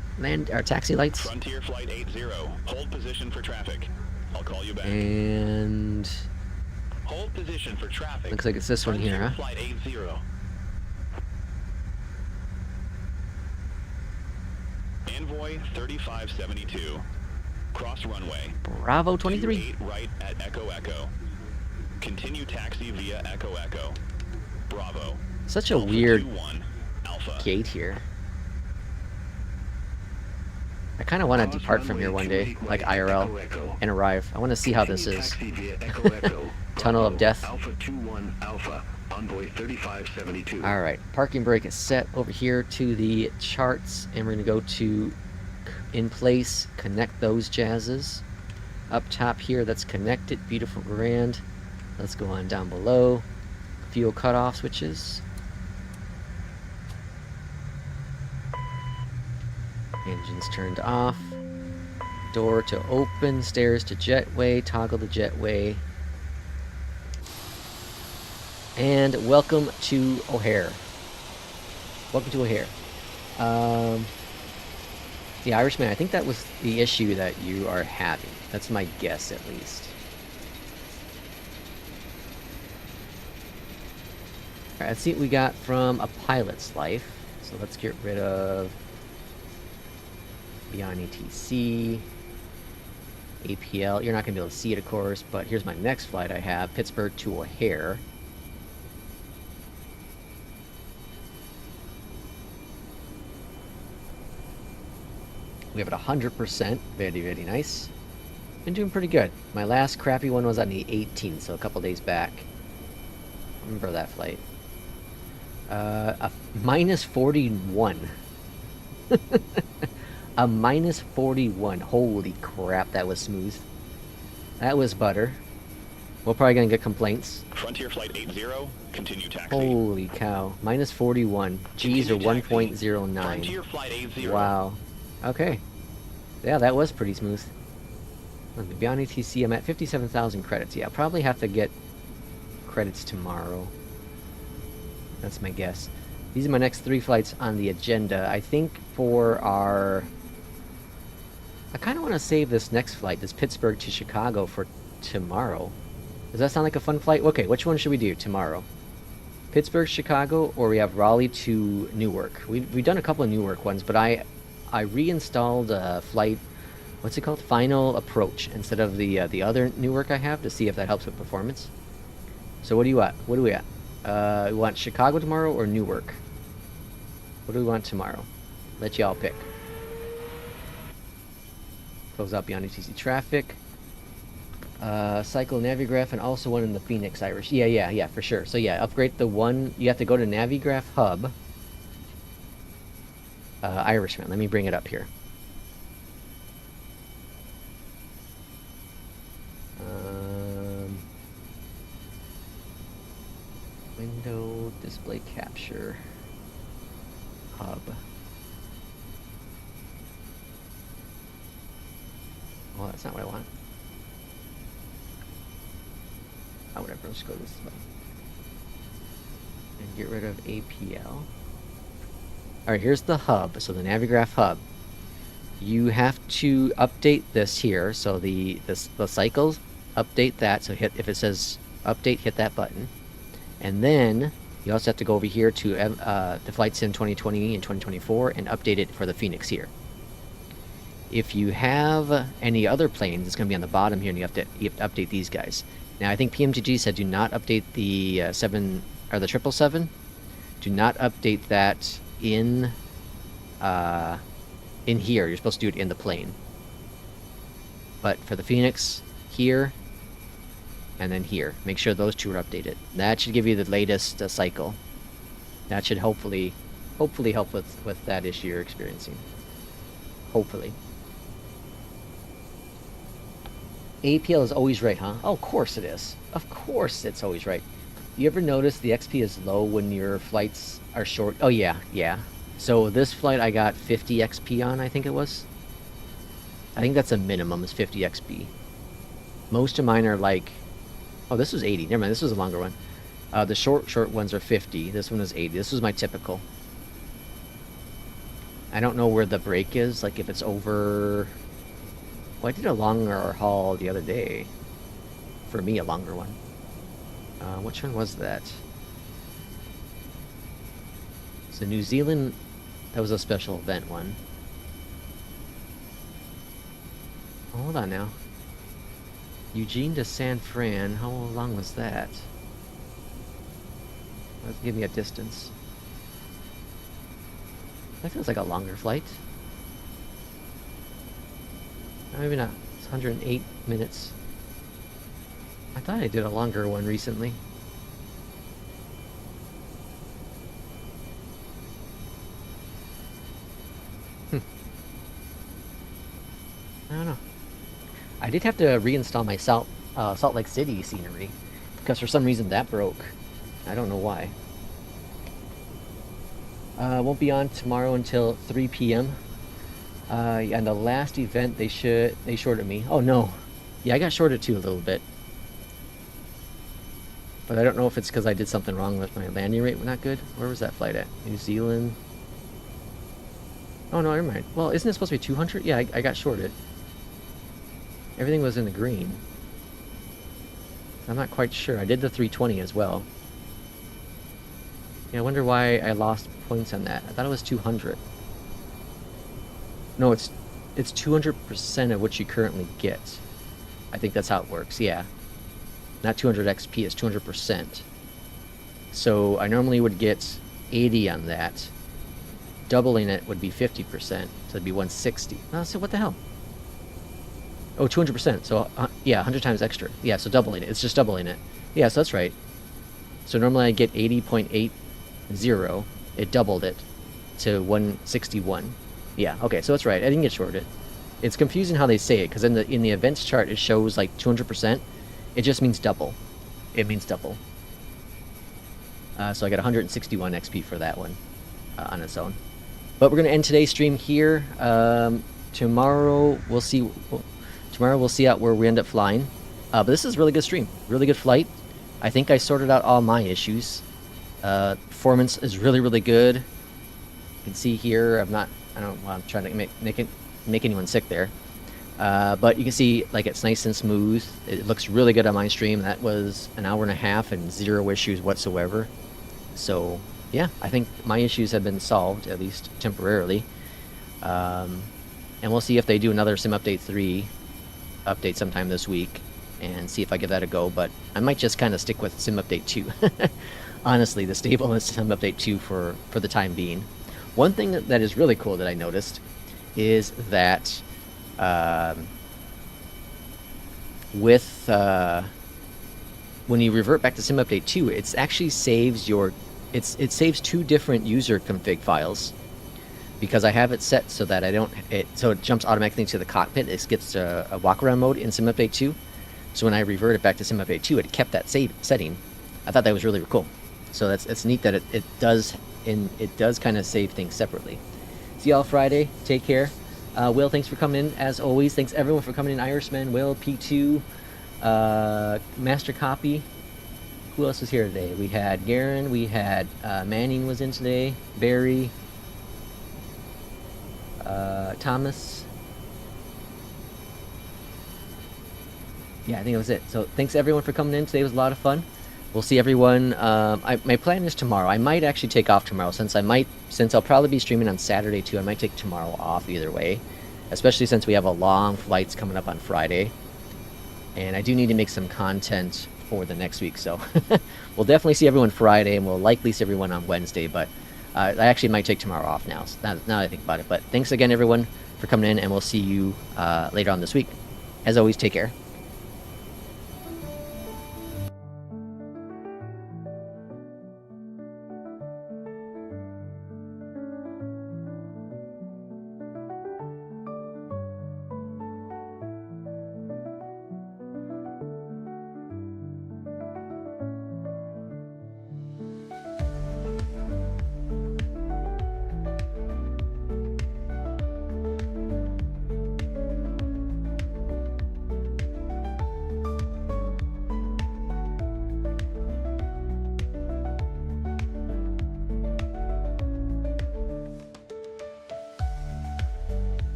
taxi lights. Frontier Flight 80. Hold position for traffic. I'll call you back. And Hold position for traffic. looks like it's this one here, Frontier huh? Flight 80. Envoy 3572. Cross runway. Bravo 23. 28 right at Echo Echo. Continue taxi via Echo Echo. Bravo. Such a Alpha weird 21, Alpha. gate here. I kind of want to depart from here one day, like IRL, and arrive. I want to see how this is. Tunnel of Death. Alpha 21 Alpha, Envoy 3572. Alright, parking brake is set over here to the charts, and we're going to go to in place, connect those jazzes. Up top here, that's connected, beautiful, grand. Let's go on down below. Fuel cutoff switches. Engines turned off. Door to open, stairs to jetway, toggle the jetway. And welcome to O'Hare. Welcome to O'Hare. The Irishman, I think that was the issue that you are having. That's my guess, at least. Alright, let's see what we got from a pilot's life. So let's get rid of Beyondatc, APL. You're not going to be able to see it, of course, but here's my next flight I have, Pittsburgh to O'Hare. We have it 100%. Very, very nice. Been doing pretty good. My last crappy one was on the 18th, so a couple days back. Remember that flight. A minus 41. A minus 41. Holy crap, that was smooth. That was butter. We're probably gonna get complaints. Frontier Flight 80, continue taxi. Holy cow. Minus 41. G's are 1.09. Frontier Flight 80. Wow. Okay. Yeah, that was pretty smooth. Beyondatc, I'm at 57,000 credits. Yeah, I'll probably have to get credits tomorrow. That's my guess. These are my next 3 flights on the agenda. I think for our... I kind of want to save this next flight, this Pittsburgh to Chicago, for tomorrow. Does that sound like a fun flight? Okay, which one should we do tomorrow? Pittsburgh, Chicago, or we have Raleigh to Newark? We've done a couple of Newark ones, but I reinstalled a flight, what's it called? Final Approach, instead of the other Newark I have, to see if that helps with performance. So what do you want? What do we at? We want Chicago tomorrow or Newark? What do we want tomorrow? Let y'all pick. Close out Beyondatc traffic. Cycle Navigraph, and also one in the Phoenix Irish. Yeah, for sure. So yeah, upgrade the one. You have to go to Navigraph Hub. Irishman. Let me bring it up here. Window display capture hub. Well, that's not what I want. Oh, whatever. Let's go this way. And get rid of APL. Alright, here's the hub. So the Navigraph hub. You have to update this here. So the cycles, update that. So hit, if it says update, hit that button. And then you also have to go over here to the Flight Sim 2020 and 2024 and update it for the Phoenix here. If you have any other planes, it's going to be on the bottom here, and you have to update these guys. Now, I think PMTG said do not update the 777. Do not update that in here. You're supposed to do it in the plane. But for the Phoenix, here, and then here, make sure those two are updated. That should give you the latest cycle. That should hopefully help with that issue you're experiencing. Hopefully. APL is always right, huh? Oh, of course it is. Of course it's always right. You ever notice the XP is low when your flights are short? Oh, yeah. So this flight I got 50 XP on, I think it was. I think that's a minimum, is 50 XP. Most of mine are like... Oh, this was 80. Never mind, this was a longer one. The short ones are 50. This one is 80. This was my typical. I don't know where the break is, like if it's over... Well, I did a longer haul the other day. For me, a longer one. Which one was that? So New Zealand, that was a special event one. Hold on now. Eugene to San Fran, how long was that? Let's give me a distance. That feels like a longer flight. Maybe not. It's 108 minutes. I thought I did a longer one recently. I don't know. I did have to reinstall my Salt Lake City scenery, because for some reason that broke. I don't know why. Won't be on tomorrow until 3 p.m. And the last event they shorted me. Oh no. Yeah, I got shorted too a little bit. But I don't know if it's because I did something wrong with my landing rate. Not good. Where was that flight at? New Zealand. Oh no, never mind. Well, isn't it supposed to be 200? Yeah, I got shorted. Everything was in the green. I'm not quite sure. I did the 320 as well. Yeah, I wonder why I lost points on that. I thought it was 200. No, it's 200% of what you currently get. I think that's how it works, yeah. Not 200 XP, it's 200%. So I normally would get 80 on that. Doubling it would be 50%, so it'd be 160. Oh, so what the hell? Oh, 200%, so yeah, 100 times extra. Yeah, so doubling it, it's just doubling it. Yeah, so that's right. So normally I get 80.80, it doubled it to 161. Yeah, okay, so that's right, I didn't get shorted. It's confusing how they say it, because in the events chart it shows like 200%. It just means double. It means double. So I got 161 XP for that one on its own. But we're going to end today's stream here. Tomorrow we'll see. Tomorrow we'll see out where we end up flying. But this is a really good stream, really good flight. I think I sorted out all my issues. Performance is really good. You can see here, I'm trying to make anyone sick there. But you can see, like, it's nice and smooth. It looks really good on my stream. That was an hour and a half and 0 issues whatsoever. So, yeah, I think my issues have been solved, at least temporarily. And we'll see if they do another Sim Update 3 update sometime this week and see if I give that a go. But I might just kind of stick with Sim Update 2. Honestly, the stable is Sim Update 2 for the time being. One thing that is really cool that I noticed is that when you revert back to Sim Update 2, it actually saves it saves 2 different user config files, because I have it set so that so it jumps automatically to the cockpit. It gets a walk around mode in Sim Update 2. So when I revert it back to Sim Update 2, it kept that setting. I thought that was really cool. So it's neat that it does kind of save things separately. See y'all Friday. Take care. Will, thanks for coming in, as always. Thanks everyone for coming in. Irishman, Will, P2, Master Copy. Who else was here today? We had Garen, we had Manning was in today, Barry, Thomas. Yeah, I think that was it. So thanks everyone for coming in. Today was a lot of fun. We'll see everyone. My plan is tomorrow. I might actually take off tomorrow, since I'll probably be streaming on Saturday too. I might take tomorrow off either way, especially since we have a long flights coming up on Friday, and I do need to make some content for the next week. So we'll definitely see everyone Friday, and we'll likely see everyone on Wednesday. But I actually might take tomorrow off now. So now that I think about it. But thanks again, everyone, for coming in, and we'll see you later on this week. As always, take care.